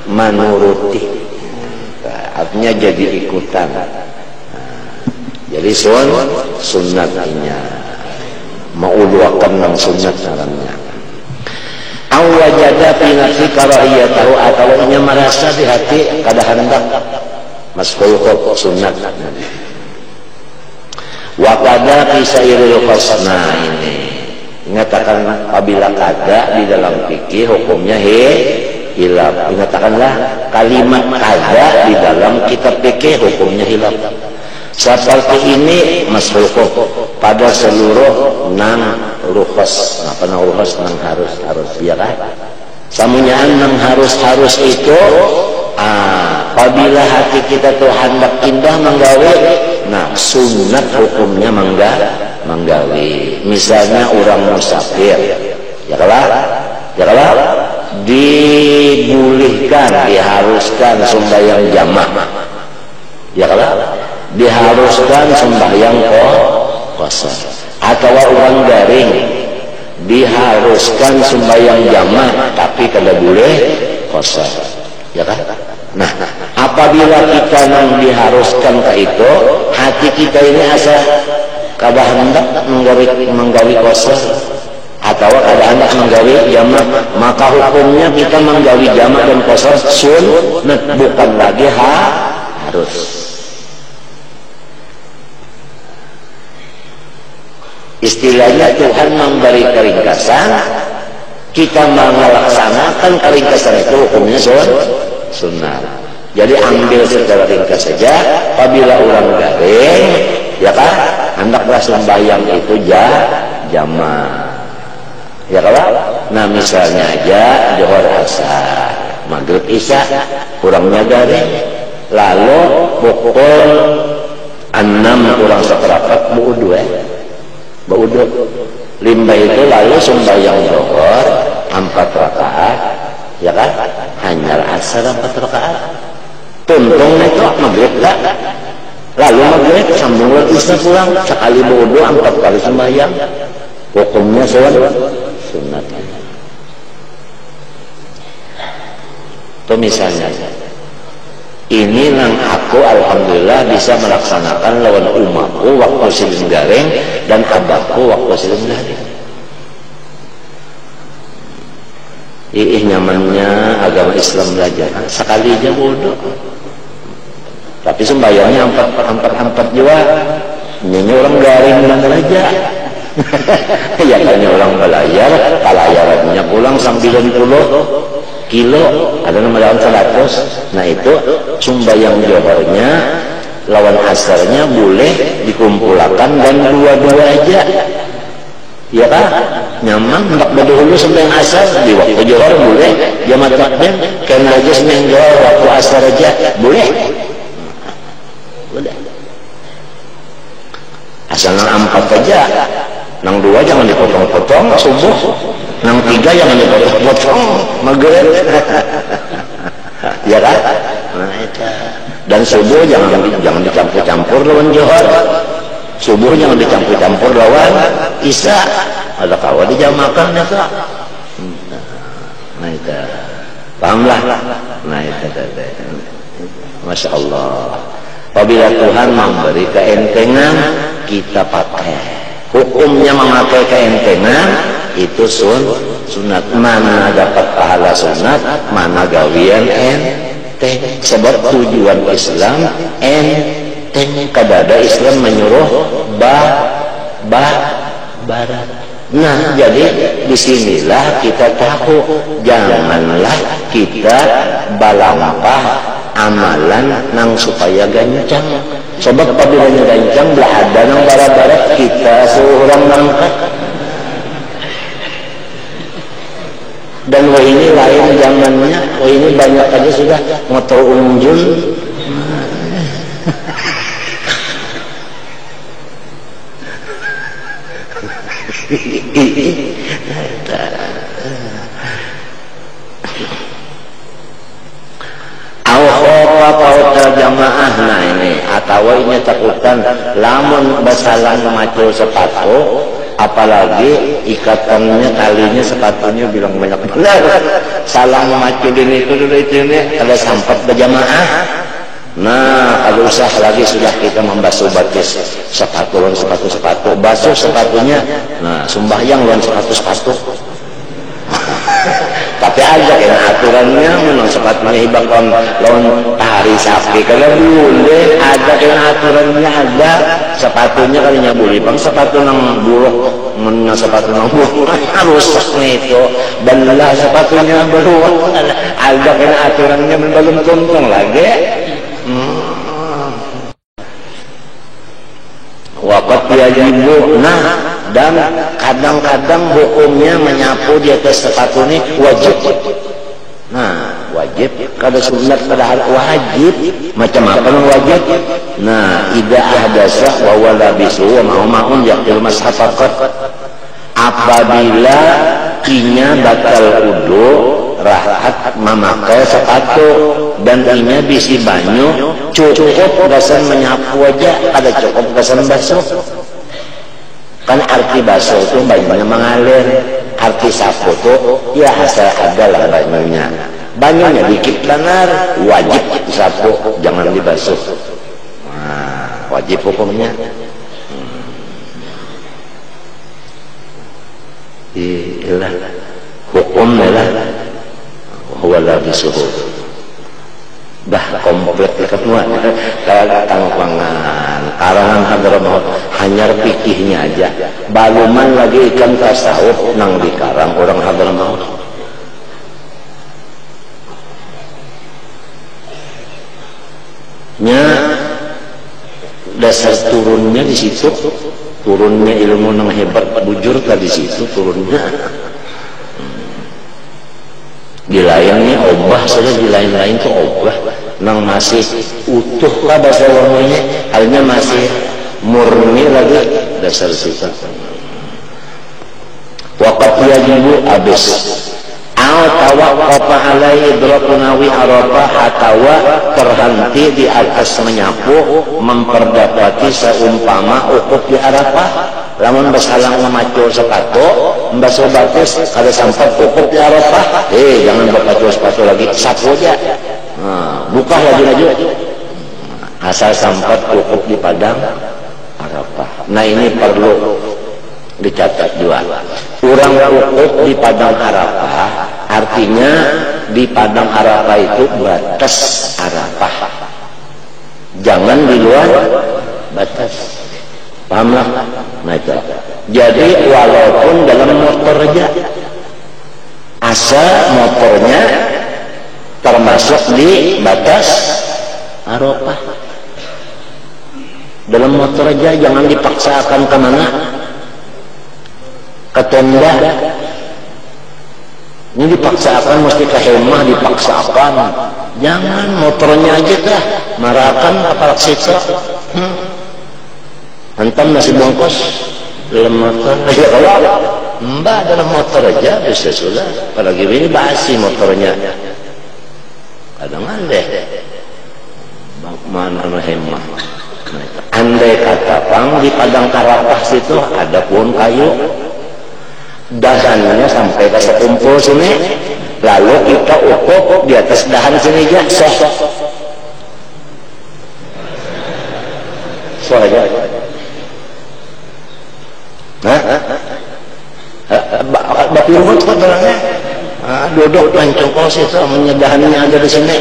menuruti, artinya jadi ikutan. Jadi sunatnya menguluakan nang sunat salamnya. Awajada fi nafsi karahiyatahu atau inya merasa di hati kada hendak mas'ul sunat. Wa kada fi sairil qasna ini. Mengatakan apabila kada di dalam fikih hukumnya hilaf. Mengatakanlah kalimat kada di dalam kitab fikih hukumnya hilaf. Seperti ini mas'ul pada seluruh nang rukhas. Apa nang rukhas? Nang harus ya kan? Samunyaan nang harus itu apabila hati kita tuh hendak indah menggawe Nah, sunat hukumnya menggawi. Misalnya orang musafir, ya kalau dibulihkan, diharuskan sembahyang jamaah, ya kalau diharuskan sembahyang qasar, atau orang garing diharuskan sembahyang jamaah tapi kada boleh qasar, ya kan? Nah, apabila kita yang diharuskan ke itu, hati kita ini asa kada hendak menggawi qasar atau kada hendak menggawi jamaah, maka hukumnya kita menggawi jamaah dan qasar sunat, bukan lagi harus. Istilahnya Tuhan memberi keringkasan, kita melaksanakan keringkasan itu hukumnya sunnah. Jadi ambil secara ringkas saja. Apabila orang garing, ya kan, hendaklah sembahyang itu jamaah, ya kan? Nah, misalnya aja Zuhur Asar, Maghrib Isya, kurangnya garing, lalu pukul 6 kurang seperempat baudu limbah itu, lalu sembahyang Zuhur 4 rakaat, ya kan? Hanya asar 4 rakaat. Tuntung itu maghrib tak? Lalu maghrib sambung lagi Isya pulang, sekali baudu 4 kali sembahyang. Hukumnya sunat. Itu misalnya. Ini yang aku alhamdulillah bisa melaksanakan lawan umatku waktu silih garing dan abahku waktu silih garing. Nyamannya agama Islam belajar sekali aja bodoh, tapi sembahyangnya empat juga. Nyanyi orang garing bilang aja. Ya tanya orang belajar, kalayarannya pulang 90 kilo, ada nama lawan 100. Nah itu sembahyang Zuhurnya lawan asarnya boleh dikumpulkan dan dua-dua aja, ya kan? Nyaman hendak berdahulu sembahyang asar di waktu Zuhur boleh, jamaah takdim karena aja sembahyang Zuhur waktu asar aja boleh. Asal 4 aja, nang 2 jangan dipotong-potong subuh, nang 3 jangan dipotong-potong maghrib. Ya kan? Nah, itu. Dan subuh jangan dicampur-campur lawan Zuhur. Subuh jangan dicampur-campur lawan Isya. Ada kawan dijamakan ya kak. Nah itu, pahamlah. Nah itu. Masya Allah. Apabila Tuhan memberi keentengan, kita pakai. Hukumnya memakai keentengan itu sunat. Mana dapat pahala sunat, mana gawian enteng. Sebab tujuan Islam enteng. Kadada Islam menyuruh barat. Nah, jadi disinilah kita tahu, janganlah kita balampah amalan nang supaya gancang. Sebab apabila gancang belah ada nang barat-barat kita seorang nangkat. Dan wah ini lain zamannya, wah ini banyak aja sudah motor unjul. Jamaah, nah ini atau ini takutan lamun basalan macul sepatu, apalagi ikatannya talinya sepatunya bilang banyak benar, salah memaculin itu ini ada sampat berjamaah. Nah kalau usah lagi sudah kita membasuh batis sepatu basuh sepatunya, nah sembahyang lawan sepatu. Tapi aja kena aturannya, memang sepatunya hibakon lawan tari sapi kalau boleh, ada kena aturannya, ada sepatunya kalinya boleh bang, sepatu nang buruk mana sepatu nang buruk rusak itu, belah sepatunya buruk, ada kena aturannya, belum tuntung lagi. Wakat yajibu. Nah, dan kadang-kadang hukumnya menyapu di atas sepatu ini wajib. Nah, wajib kada sunat kada wajib macam apa yang wajib. Nah idza ahdasa wa wala bisu wa ma'un yaqil mashafaqat, apabila inya batal wudu rahat memakai sepatu dan inya bisi banyu cukup gasan menyapu aja, kada cukup gasan basuh. Kan arti basuh itu banyunya mengalir, arti sapu itu ya asal ada lah banyunya dikit benar wajib disapu jangan dibasuh. Nah, wajib hukumnya. Iyalah hukum lah wala bisuhu dah komplit ketemu tangpangan karangan Hadramaut hanyar pikihnya aja baluman lagi ikan tasawuf nang dikarang orang Hadramaut. Nya dasar turunnya di situ, turunnya ilmu nang hebat bujur di situ turunnya. Di lainnya obah saja, di lain-lain tuh obah nang masih utuh lah bahasa wanginya, halnya masih murni lagi dasar sifat. Waqat yajibu abis tawaqqafa alaihi idraknawi arafah atawa terhenti di atas menyapu memperdapati seumpama ukuf di Arafah. Lamun basalang ngamacu sepatu mbasuh batis kada sampai ukuf di Arafah, jangan berpacu sepatu lagi, sapu aja. Buka laju-laju asal sampai ukuf di padang Arafah. Nah ini perlu dicatat dua. Orang ukuf di padang Arafah artinya di padang Arafah itu batas Arafah, jangan di luar batas. Pahamlah? Nah itu. Jadi walaupun dalam motor aja, asal motornya termasuk di batas Arafah. Dalam motor aja jangan dipaksakan kemana, ke tenda. Ini dipaksakan mesti ke hemah, dipaksakan. Jangan motornya aja dah, marakan apalak siksa. Hantam nasi bungkus dalam motor aja kalau mbak dalam motor aja bisa sudah. Apalagi ini basi motornya. Kadang andai mana hemah. Andai kata pang di padang Arafah situ ada pohon kayu, dahannya sampai ke sekumpul sini, lalu kita ukuk di atas dahan sini aja, soh aja. Bapak rumput kok terangnya duduk lancung situ menyedahannya ada di sini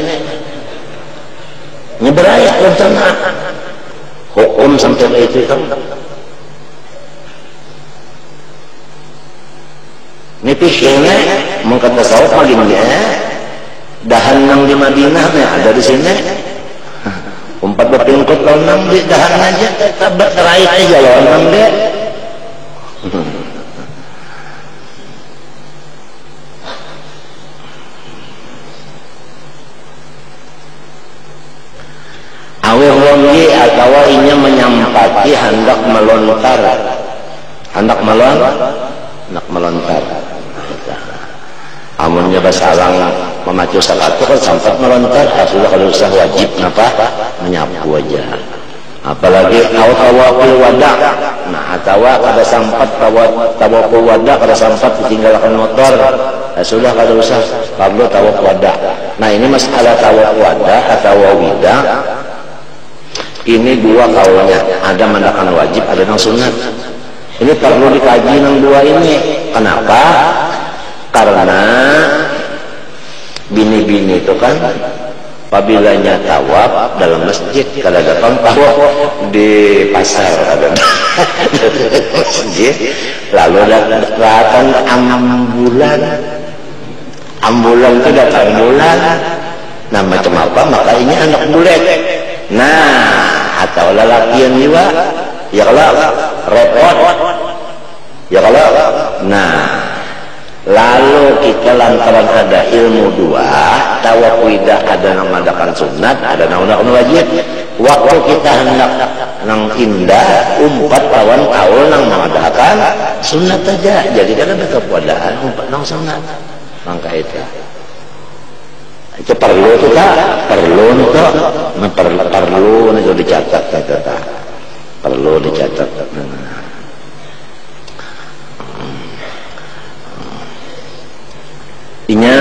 nyeberaya rencana hukum sampai ke itu kan ini pikirnya mengkata sawah paginya dahan nang di Madinah ada di sini umpat berpingkut lawan nang di dahan aja tabak teraik aja lawan nang dia. Awil wongi atau inya menyampati hendak melontar, hendak melontar. Amunnya basalang memacu salatu kan sampai melontar, sudah kalau usah wajib apa menyapu aja. Apalagi tawaful wada, nah atawa kada sampat tawaful wada kada sampat ditinggalkan motor, sudah kada usah perlu tawaf wada. Nah ini masalah tawaf wada atau wida. Ini dua kaulnya, ada mandakan wajib, ada yang sunat. Ini perlu dikaji yang dua ini. Kenapa? Karena bini-bini itu kan apabila tawaf dalam masjid kalau datang di pasar ada masjid, lalu datang ambulan itu datang bulan, nah macam apa? Maka ini anak bulet. Nah atau lelakian juga ya kalau repot ya kalau nah lalu kita lantaran ada ilmu dua atawa kuida ada nama madakan sunat, ada nama madakan wajib. Waktu kita hendak nang indah umpat lawan kaul nang madakan sunat aja. Jadi kan ada kepadaan umpat nang sunat. Mangka itu. Itu perlu kita, perlu itu dicatat kata. Perlu dicatat. Inya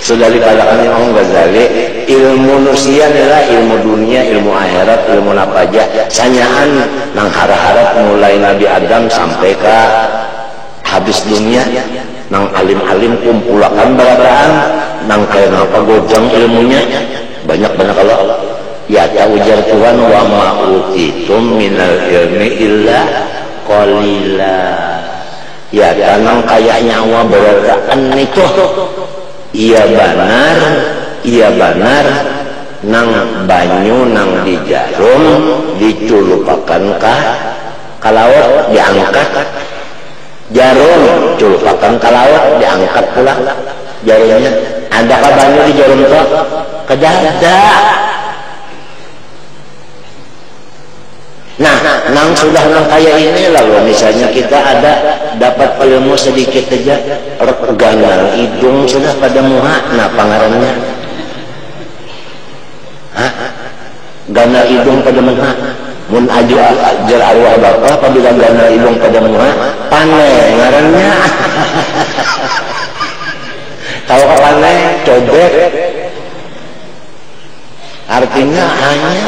sudah dikatakan Imam Ghazali, ilmu manusia adalah ilmu dunia, ilmu akhirat, ilmu napaja. Sanyaan nang harap-harap mulai Nabi Adam sampai ke habis dunia, nang alim-alim kumpulakan barataan, nang kayak apa gojang ilmunya banyak kalau ya ujar Tuhan wa ma'utitum minal ilmi illa qalila. Ya tanang kayak nyawa berataan itu iya benar nang banyu nang di jarum diculupakan ka laut diangkat jarum culupakan ka laut diangkat pula jarumnya. Adakah banyu di jarum itu? Kedada. Nah, nang sudah nang kayak ini lalu misalnya kita ada dapat ilmu sedikit aja, ganal hidung sudah pada muha, nah pangarannya, ganal hidung pada muha, mun ajar arwah bapak apabila ganal hidung pada muha, paneh ngarannya, tahu paneh cobek, artinya hanya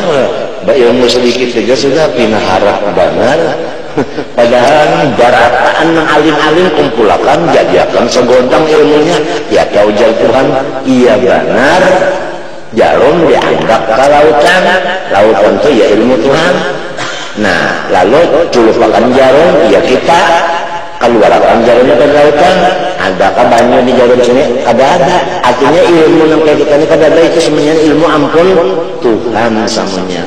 ilmu sedikit saja sudah pinaharap benar. Padahal barataan alim-alim kumpulakan jadikan segodang ilmunya. Ya kau ujar Tuhan iya benar jarum dianggap ke lautan. Lautan itu ya ilmu Tuhan. Nah lalu culupakan jarum ya kita keluarkan jarumnya ke lautan. Adakah banyu di jarum sini? Ada. Artinya ilmu yang kayak kita ini ada itu semuanya ilmu ampun Tuhan samanya.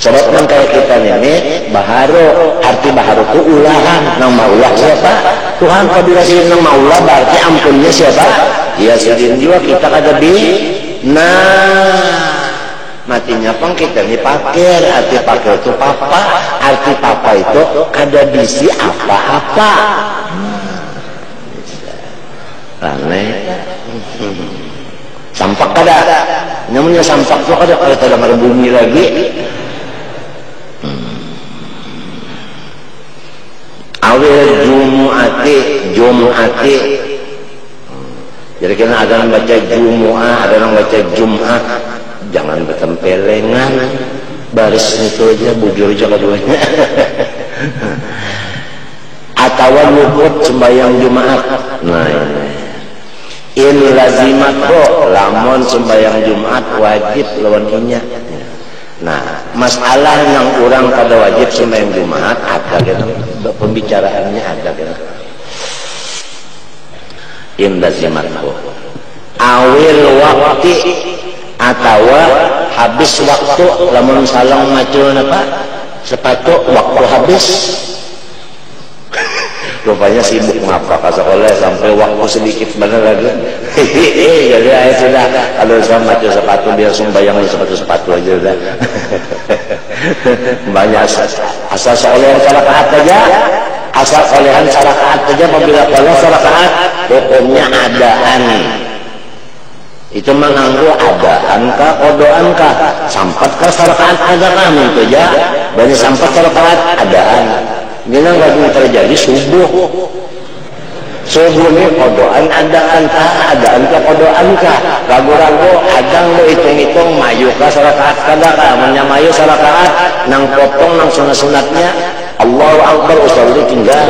Sebab kan kayak kita ini baharu, arti baharu itu ulahan. Nang maulah siapa? Tuhan kabila sini nang maulah berarti ampunnya siapa? Ya sedih juga kita kada bi. Nah matinya pun kita ini pakir, arti pakir itu papa, arti papa itu kada bisi apa-apa. Aneh. Sampak kada, namanya sampak itu kada kalau tidak ada bumi lagi. Awil Jum'ati. Jadi kena ada yang baca Jumu'ah, ada yang baca Jum'ah. Jangan bertempelengan. Baris itu aja, bujur aja keduanya. Atau luput sembahyang Jumat. Nah ini. In lazimat kok lamun sembahyang Jumat wajib lawan inya. Nah masalah yang orang pada wajib sembahyang Jumat ada gitu, pembicaraannya ada gitu. In lazimat kok awil waktu atau habis waktu lamun salang macul apa sepatu waktu habis. Rupanya sibuk ngapa ke sekolah sampai waktu sedikit benar lagi. Jadi saya sudah kalau saya baca sepatu biar sembahyang sepatu aja udah. Banyak asal solehan salakaat aja, asal solehan salakaat aja apabila kalau salakaat hukumnya adaan. Itu menganggu adaan kah, kodoan kah, sampat kah salakaat ada kami itu aja. Banyak sampat salakaat adaan. Ini nggak terjadi subuh ini kodoan adaan kah kodoan kah ragu-ragu adang lo hitung-hitung mayu kah salakaat kada kah menyamayu salakaat nang potong nang sunat-sunatnya Allahu Akbar usalli tinggal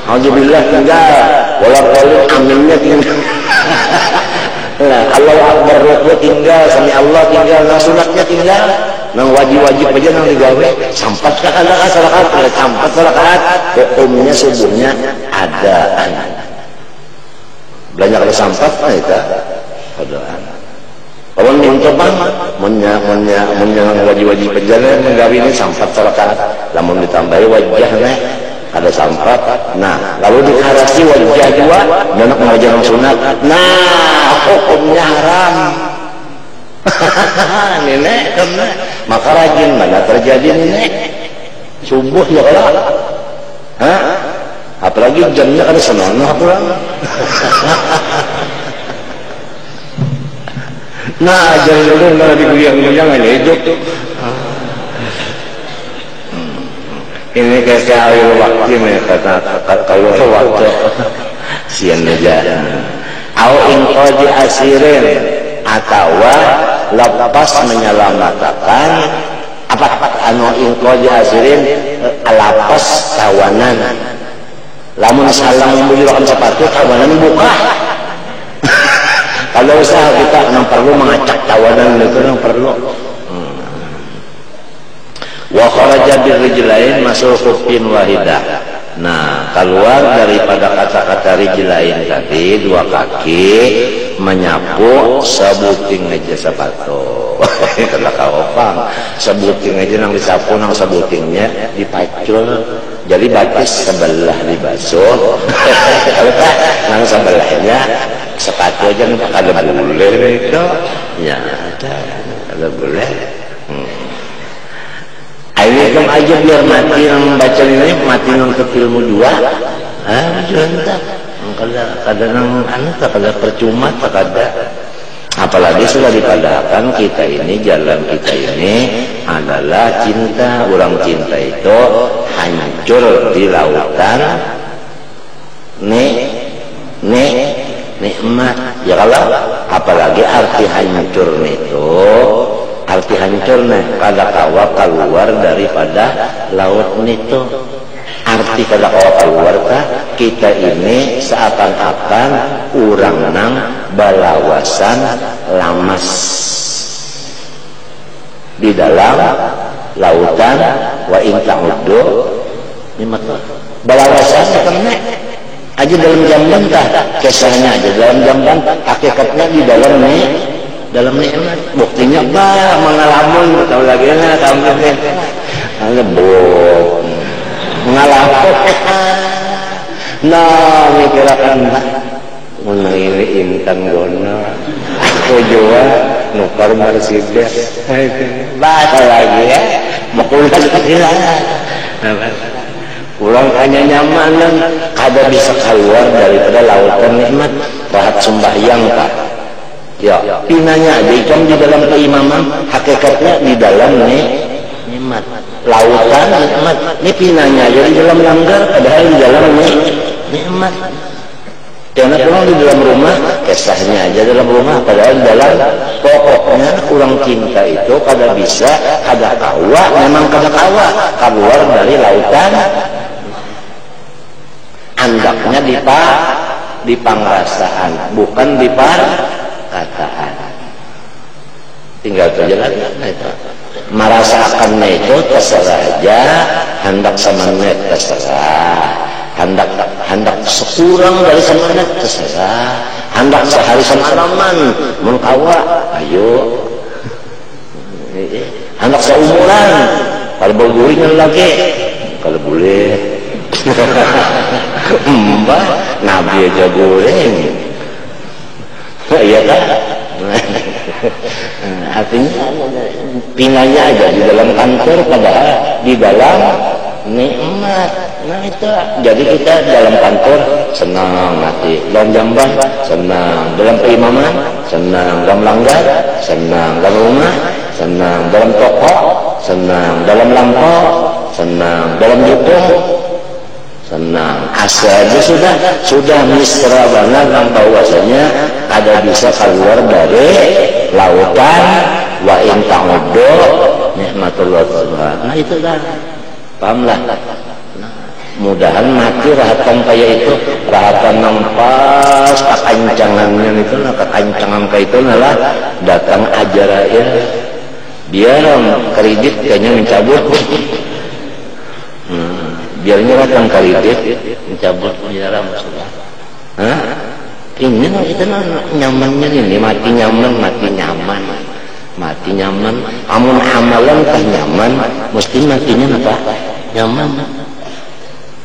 alhamdulillah tinggal walaupun aminnya tinggal nah Allahu Akbar rukuk tinggal sami Allah tinggal nang sunatnya tinggal nang wajib-wajib aja nang digawe sampat ka kada ka salakaat sampat salakaat hukumnya subuhnya adaan banyak ada sampat itu adaan kalau minta bang menyang wajib-wajib aja nang gawe ini sampat salakaat lamun ditambahi wajahnya kada sampat. Nah lalu dikarasi wajah dua dan mengajar sunat, nah hukumnya haram. Nenek kena maka rajin mana terjadi nenek subuh ya kalau apalagi jamnya kada senonoh pulang. Nah jangan dulu nggak diguyang-guyang aja hidup. Ini kayak air waktu nih kata kalau waktu sian aja. Au inqadi asirin atau lepas menyelamatkan apa anu inqadi asirin lapas tawanan. Lamun salam membelikan sepatu tawanan buka. Kalau usaha kita yang perlu mengacak tawanan itu yang perlu. Wa kharaja birrijlain masuk khufin wahidah. Nah, keluar daripada kata-kata rijlain tadi dua kaki menyapu sebuting aja sepatu. Kata kaopang, sebuting aja nang disapu nang sebutingnya dipacul. Jadi batis sebelah dibasuh. Nang sebelahnya sepatu aja nih kada boleh itu. Ya ada, kada boleh. Ini kan aja biar mati yang baca ini mati nonton ilmu dua. Juanta. Kada nang anu kada percuma kada. Apalagi sudah dipadakan kita ini jalan kita ini adalah cinta. Orang cinta itu hancur di lautan nikmat. Ya kalau apalagi arti hancur itu arti hancurnya kada kawa keluar daripada laut itu. Arti kada kawa keluar kita ini seakan-akan urang nang balawasan lamas di dalam lautan wa in ta'uddu nikmat balawasan kena aja dalam jamban kisahnya aja dalam jamban hakikatnya di dalam nikmat. Buktinya bah mengalamun tahu lagi lah kamu kan lebok mengalamun. Nah mikirakan mengenai intan gono aku juga nukar Mercedes batal lagi ya makulah kehilangan kurang hanya nyamanan kada bisa keluar daripada lautan nikmat. Rahat sembahyang pak ya pinanya aja ikan di dalam keimaman hakikatnya di dalam nikmat lautan nikmat. Ini pinanya aja di dalam langgar padahal di dalam nikmat. Jangan pulang di dalam rumah kisahnya aja dalam rumah padahal di dalam pokoknya kurang cinta itu kada bisa kada kawa memang kada kawa keluar dari lautan andaknya di pangrasaan bukan di kataan. Tinggal terjalan itu merasakannya itu terserah aja hendak semenit terserah hendak sekurang dari semenit terserah hendak sehari semalaman mengkawa ayo hendak seumuran kalau berguringan lagi kalau boleh. Mbak Nabi aja goreng iya kan. Artinya pinanya aja di dalam kantor padahal di dalam nikmat. Nah itu jadi kita dalam kantor senang mati dalam jamban senang dalam keimaman senang dalam langgar senang dalam rumah senang dalam toko senang dalam lampau senang dalam gedung senang asalnya sudah mesra banget yang bahwasanya ada bisa keluar dari lautan wa in ta'uddu nikmatullah subhanahu. Nah itu kan pahamlah. Mudahan mati rahatan kayak itu rahatan nampas kekancangannya itu lah kekancangan kayak itu lah datang ajaraya biar kredit kayaknya mencabut. Biarnya datang kredit mencabut biara masalah. Ini kita nyamannya ini mati nyaman. Amun amalan tak nyaman mesti matinya apa? Nyaman.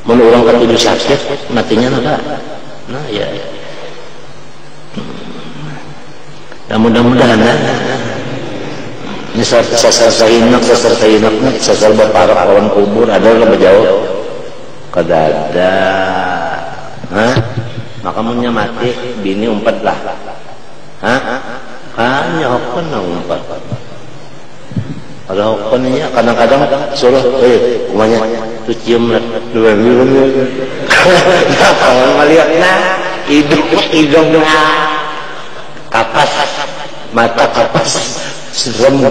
Mun urang katuju sakit matinya apa? Nah ya. Ya mudah-mudahan ini sasar sahinak sasar berparak lawan kubur ada lebih jauh kadada. Hah? Maka munnya mati bini umpat lah. Hah? Hanya hokon na umpat. Ada hokonnya kadang-kadang suruh umanya tu cium dua minggu. Kawan melihatnya hidungnya kapas mata kapas serem.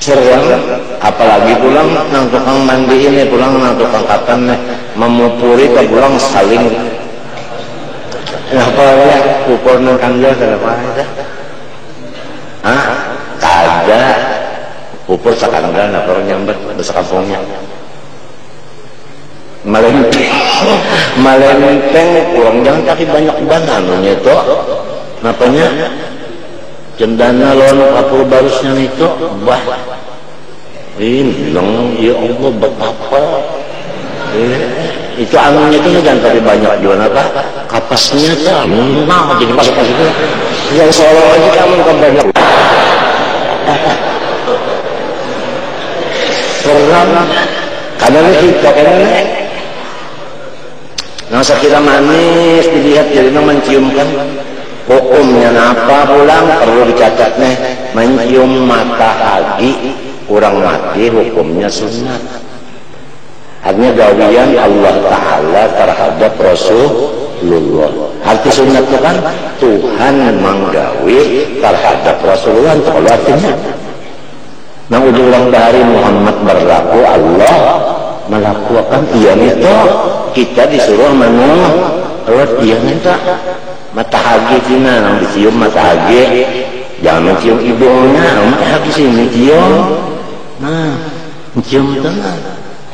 Serem, apalagi pulang nang tukang mandi ini pulang nang tukang kapan nih memupuri ke pulang saling apa ya ukur nang kanjel kenapa ada? Hah? Kada upur sakandal nak orang nyambet besar kampungnya malenteng kurang jangan cari banyak banan itu napanya cendana lawan kapur barusnya itu bah ini bilang ya Allah betapa itu anginnya itu jangan cari banyak juga apa kapasnya kan nah jadi masuk itu yang seolah aja kamu kan banyak seram karena kita karena nggak kira manis dilihat jadi menciumkan hukumnya apa pulang perlu dicatat nih mencium mata hagi kurang mati hukumnya sunat artinya gawian Allah Ta'ala terhadap Rasulullah. Arti sunat itu kan Tuhan menggawi terhadap Rasulullah. Kalau artinya nah ujung dari Muhammad berlaku Allah melakukan iya itu kita disuruh menurut iya itu mata hagi cina yang dicium mata hagi jangan mencium ibunya mata hagi sini cium nah mencium tenang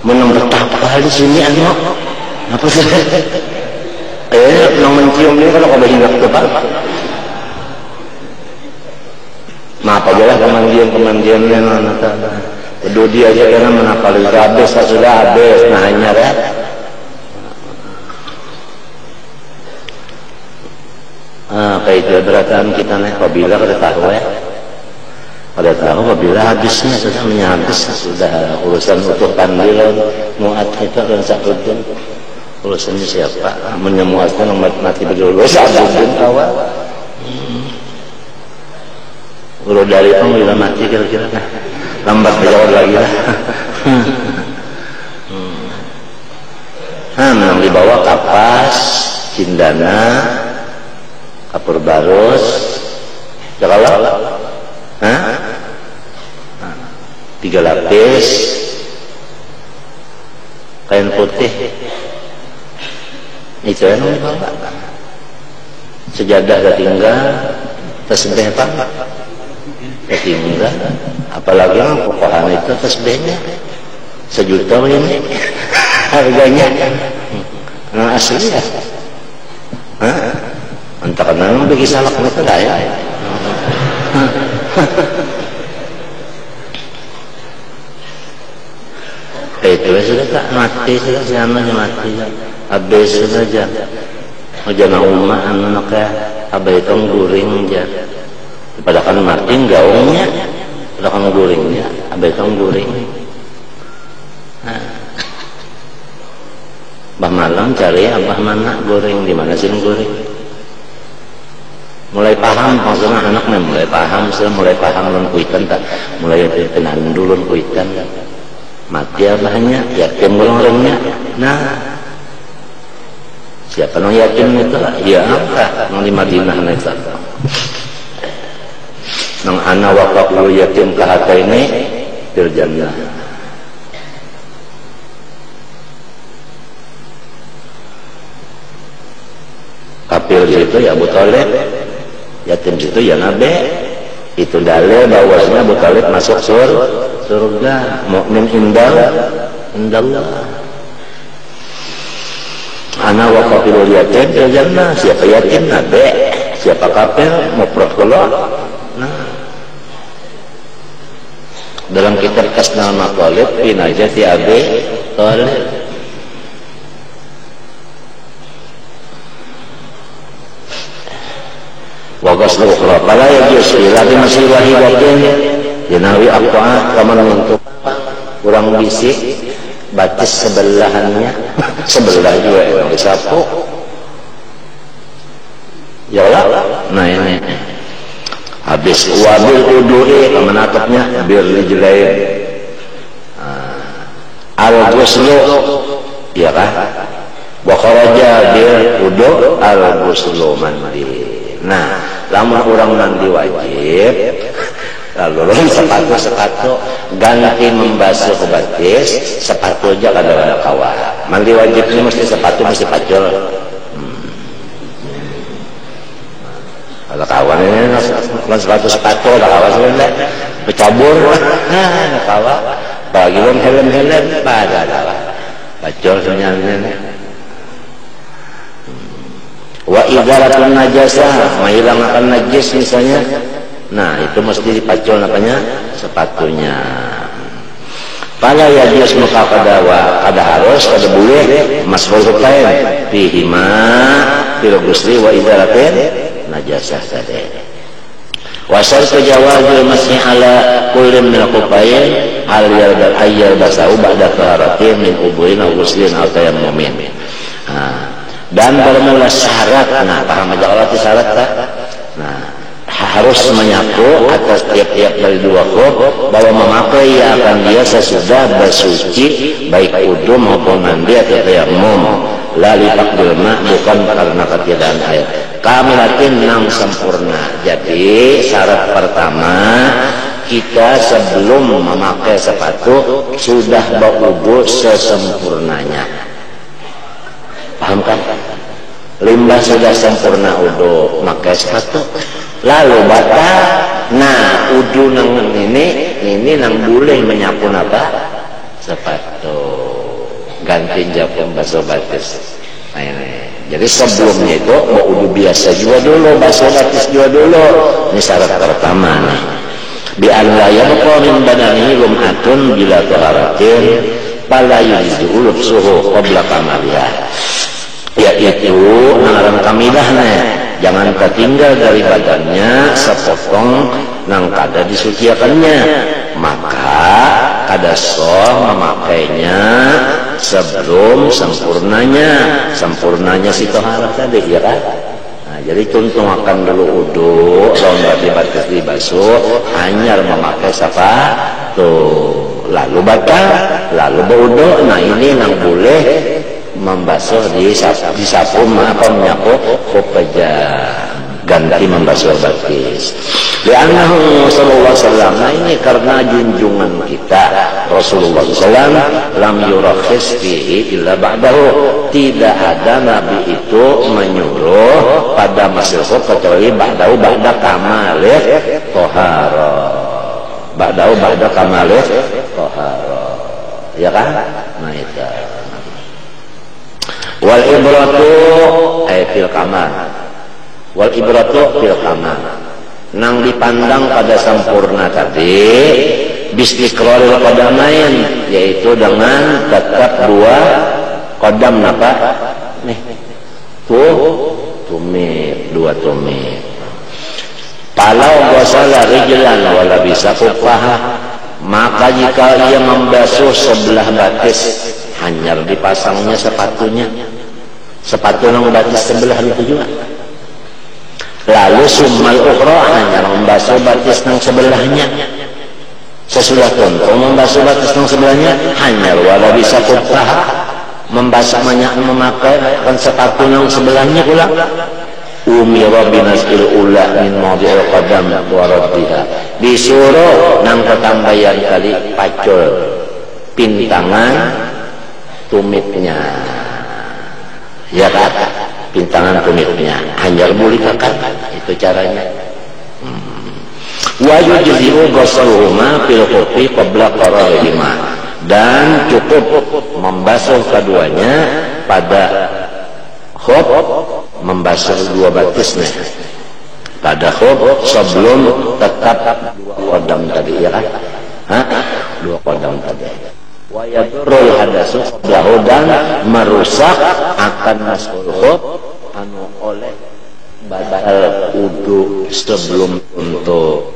menang betapa di sini anak apa sih yang mencium ini kalau kau hinggap ke bawah maaf aja lah kemandian-kemandiannya peduli aja karena menapal habis sudah habis nah hanya ya apa itu berataan kita nih apabila kita tahu ya pada tahu apabila habisnya sudah menyabis sudah urusan utuh kandil muat kita dan sakudin urusannya siapa menyemuatkan mati berdulu sakudin kawan udah dari pemula mati kira-kira lambat berjawab lagi lah yang dibawa kapas cindana kapur barus jakalau 3 lapis kain putih itu yang dibawa sejadah tinggal tasbih apa tinggal apalagi yang pokokan itu tasbihnya 1 juta ini harganya nah asli ya entah kenal bagi salak itu daya itu sudah tak mati sudah siananya mati habis sudah aja jangan umat anaknya abai itu guring aja pada kan mati gaungnya pada kan guringnya abai itu guring bah malam cari abah mana goreng di mana sih goreng mulai paham maksudnya anaknya mulai paham sudah mulai paham dan kuitan tak mulai tenan dulu kuitan mati abahnya yakin golongnya nah siapa yang yakin itu ya apa yang di Madinah itu yang anak wakaf lu yakin kahata ini firjannah kafir itu ya Abu Thalib yatim itu ya Nabi itu dalil bahwasanya Abu Thalib masuk surga mukmin indallah ana wa kafirul yatim fil jannah siapa yatim Nabi siapa kafir mufrad kula nah dalam kitab Kasnal Maqalib fi Najati Abi Thalib. Wa ghusl ukhra fala yajuz illa bi masih wahidatin yanawi aqwa kaman untuk kurang bisik batis sebelahannya sebelah juga yang disapu ya lah. Nah ini habis wabil uduri kemenatapnya bir rijlain al-ghuslu ya kan wa kharaja bil wudu al-ghuslu mandi. Nah lamun orang mandi wajib lalu sepatu ganti membasuh batis sepatu aja kada kawa. Mandi wajib ini mesti sepatu mesti pacul. Kalau kawan ini sepatu ada kawan sebenarnya bercabur ada kawan bagi helm pada kawan pacul sebenarnya. Wa idzalatun najasah menghilangkan najis misalnya, nah itu mesti dipacul apanya sepatunya. Pada yajus muka kada harus kada boleh masbul hukain fihima fil ghusli wa idzalatin najasah tadi. Wa syartu jawazul masih ala kulli min al-qufain hal yardal ayyal basau ba'da taharatin min ubuin aw ghuslin aw tayammumin. Dan bermula syarat, nah paham aja kalau syarat tak? Nah harus menyapu atas tiap-tiap dari dua khuf bahwa memakai ia akan dia sesudah bersuci baik wudu maupun mandi atau tayammum la li faqdil ma bukan karena ketiadaan air kamilatin nang sempurna. Jadi syarat pertama kita sebelum memakai sepatu sudah berwudu sesempurnanya. Paham kan? Limbah sudah sempurna wudu pakai sepatu lalu batal. Nah wudu nang ini nang boleh menyapu apa sepatu ganti japun basuh batis. Nah, ini jadi sebelumnya itu mau wudu biasa juga dulu basuh batis juga dulu. Ini syarat pertama nih bi alla yabqa min badani lum'atun bila taharatin fala yujibu lubsuhu qabla kamaliha, yaitu ngaran kamilahnya jangan tertinggal dari badannya sepotong nang kada disuciakannya, maka kada soh memakainya sebelum sempurnanya si toharat tadi ya kan. Nah, jadi contoh akan dulu wudu lawan batis dibasuh hanya memakai sepatu lalu batal lalu berwudu. Nah ini yang boleh membasuh disapu menyapu peja ganti membasuh batis. Li'annahu sallallahu alaihi wasallam, nah ini karena junjungan kita Rasulullah SAW lam yurakhis fihi illa ba'dahu, tidak ada nabi itu menyuruh pada masih kecuali ba'dahu ba'da kamalih tohara, ba'dahu ba'da kamalih tohara ya kan. Nah itu wal ibratu fil kamal, wal ibratu fil kamal nang dipandang pada sempurna tadi bistiqraril qadamain, yaitu dengan tetap dua qadam apa nih tumit dua tumit. Kalau ghasala rijlan wala bisa kufaha, maka jika ia membasuh sebelah batis hanya dipasangnya sepatu nang batis sebelah itu juga. Lalu summal ukhra hanya membasuh batis nang sebelahnya. Sesudah contoh membasuh batis nang sebelahnya hanya wala bisa kufaha, membasuh memakai sepatu nang sebelahnya pula. Umira binasil ula min mawdi'il qadam wa raddiha, disuruh nang ketambayan kali pacul pintangan tumitnya ya kata pintangan tumitnya hanya boleh kakak itu caranya. Wa yujzi'u ghusluhuma fil khufi qabla qararihima, dan cukup membasuh keduanya pada khuf, membasuh dua batisnya pada khuf sebelum tetap dua qadam tadi ya kan. kodam tadi. Wa yadurul hadasu qablahu dan merusak akan masul khuf anu oleh batal wudu sebelum untuk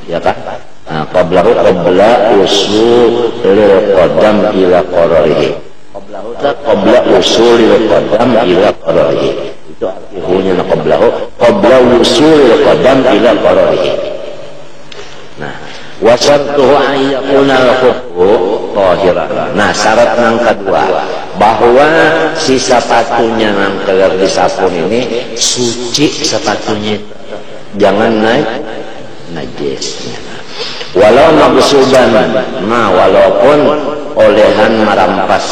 ya kan. Nah, qablahu qabla usul lil qadam ila qararihi. Qabla usul lil qadam ila qararihi. Itu artinya qabla usul lil qadam ila qararihi. Nah, wa syartuhu an yakuna al-khuffu tahiran. Nah, syarat yang kedua bahwa si sepatunya yang keluar di sabun ini suci sepatunya, jangan naik najisnya. Walau mabsuban, nah walaupun olehan merampas.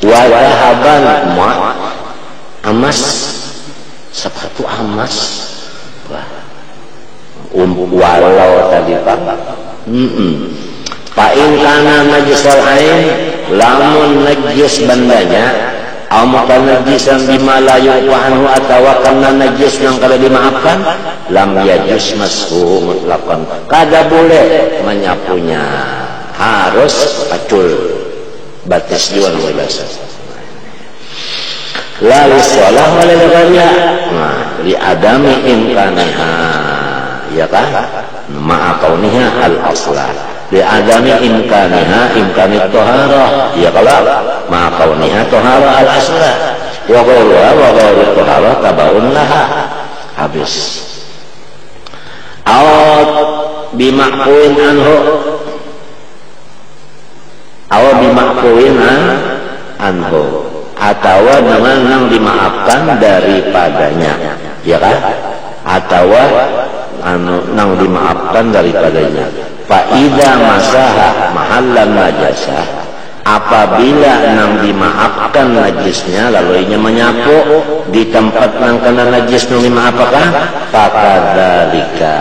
Walahaban emas, sepatu emas. Walau tadi pak. Fa'in kana najisal ain, lamun najis bandanya. Amukan najisan bima la yuqanhu atau karena najis yang kalau dimaafkan lam yajuz mashu mutlaqan. Kada boleh menyapunya, harus pacul batis dua bahasa. La lisalah wala lighairiha. Nah, li adami imkaniha. Ya kan? Ma'a kauniha al-aslah. Li adami imkaniha imkanit toharah. Ya kalau ma'a kauniha toharah al-aslah. Wa ghairuha wa ghairu toharah tabaun laha. Habis. Aw bima'fuin anhu. Aw bima'fuin anhu. Atau dengan yang dimaafkan daripadanya. Ya kan? Atau nang dimaafkan daripadanya. Fa'idha masaha mahallan najasah, apabila nang dimaafkan najisnya lalu inya menyapu di tempat nang kena najis nang dimaafkan, fakadzalika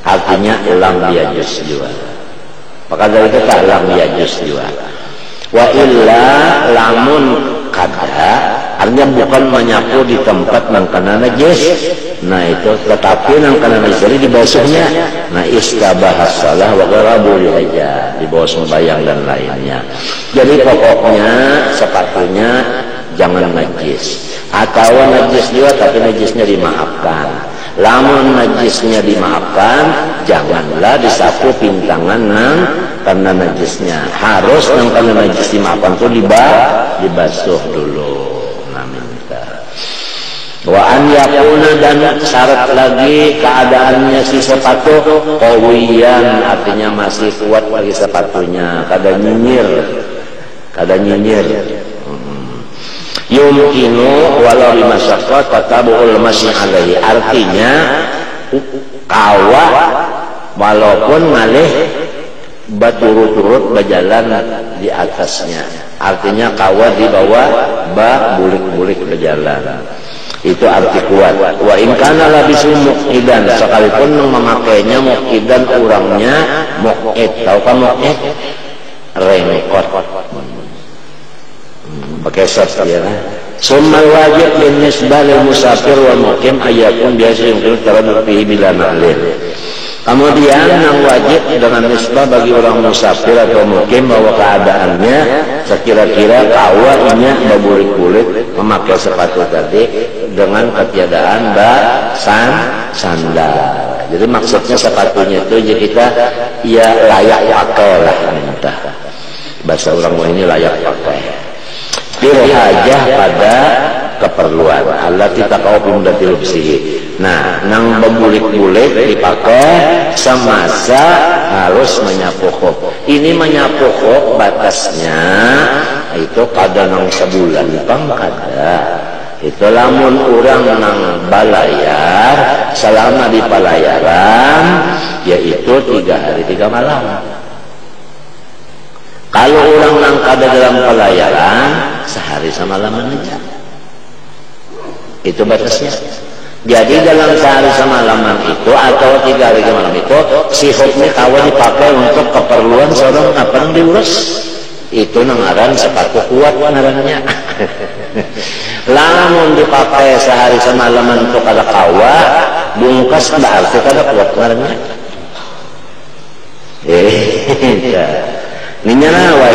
artinya lam yajuz juga. Fakadzalika tak lam yajuz juga. Wa illa lamun kada artinya bukan menyapu di tempat nang kena najis. Nah itu tetapi nang kena najis di basuhnya. Nah istabahas salah wa gharabu lihaja, di bawah sembahyang dan lainnya. Jadi pokoknya sepatunya jangan najis. Atau najis juga tapi najisnya dimaafkan. Lamun najisnya dimaafkan, janganlah disapu pintangan nang karena najisnya. Harus nang karena najis dimaafkan itu dibasuh dulu. Nah, minta. Wa an yakuna dan syarat lagi keadaannya si sepatu qawiyan, artinya masih kuat bagi sepatunya, kada nyinyir. Yumkinu walau bimasyaqqat tatabul masih alaihi, artinya kawa walaupun malih baturut-turut berjalan di atasnya, artinya kawa di bawah bulik-bulik berjalan. Itu arti kuat. Wa in kana labisu muqidan, sekalipun memakainya muqidan orangnya muqid. Tahu kan muqid? Raincoat. Pakai short ya. Summa wajib bin nisbah lil musafir wa muqim ayatun biasa yang terdapat fihi bila na'lil. Kemudian yang wajib dengan nisbah bagi orang musafir atau mukim bahwa keadaannya sekira-kira kawanya berbulik-bulik memakai sepatu tadi dengan ketiadaan sandal. Jadi maksudnya sepatunya itu jadi kita ya layak pakai lah, entah bahasa orang ini layak pakai. Dirhajah pada keperluan Allah kita kau pimdatil bisihi. Nah, nang berbulik-bulik dipakai semasa harus menyapu khuf. Ini menyapu khuf batasnya itu kadang sebulan pang kada. Itu lamun orang nang balayar selama di pelayaran yaitu 3 hari 3 malam. Kalau orang nang kada dalam pelayaran sehari semalam aja. Itu batasnya. Jadi dalam sehari semalaman itu atau 3 hari malam itu si khufnya kawan dipakai untuk keperluan seorang apa yang diurus. Itu nangaran sepatu kuat ngarannya. Lamun dipakai sehari semalaman untuk ada kawa bungkas berarti kada kuat ngarannya. Ninya na wa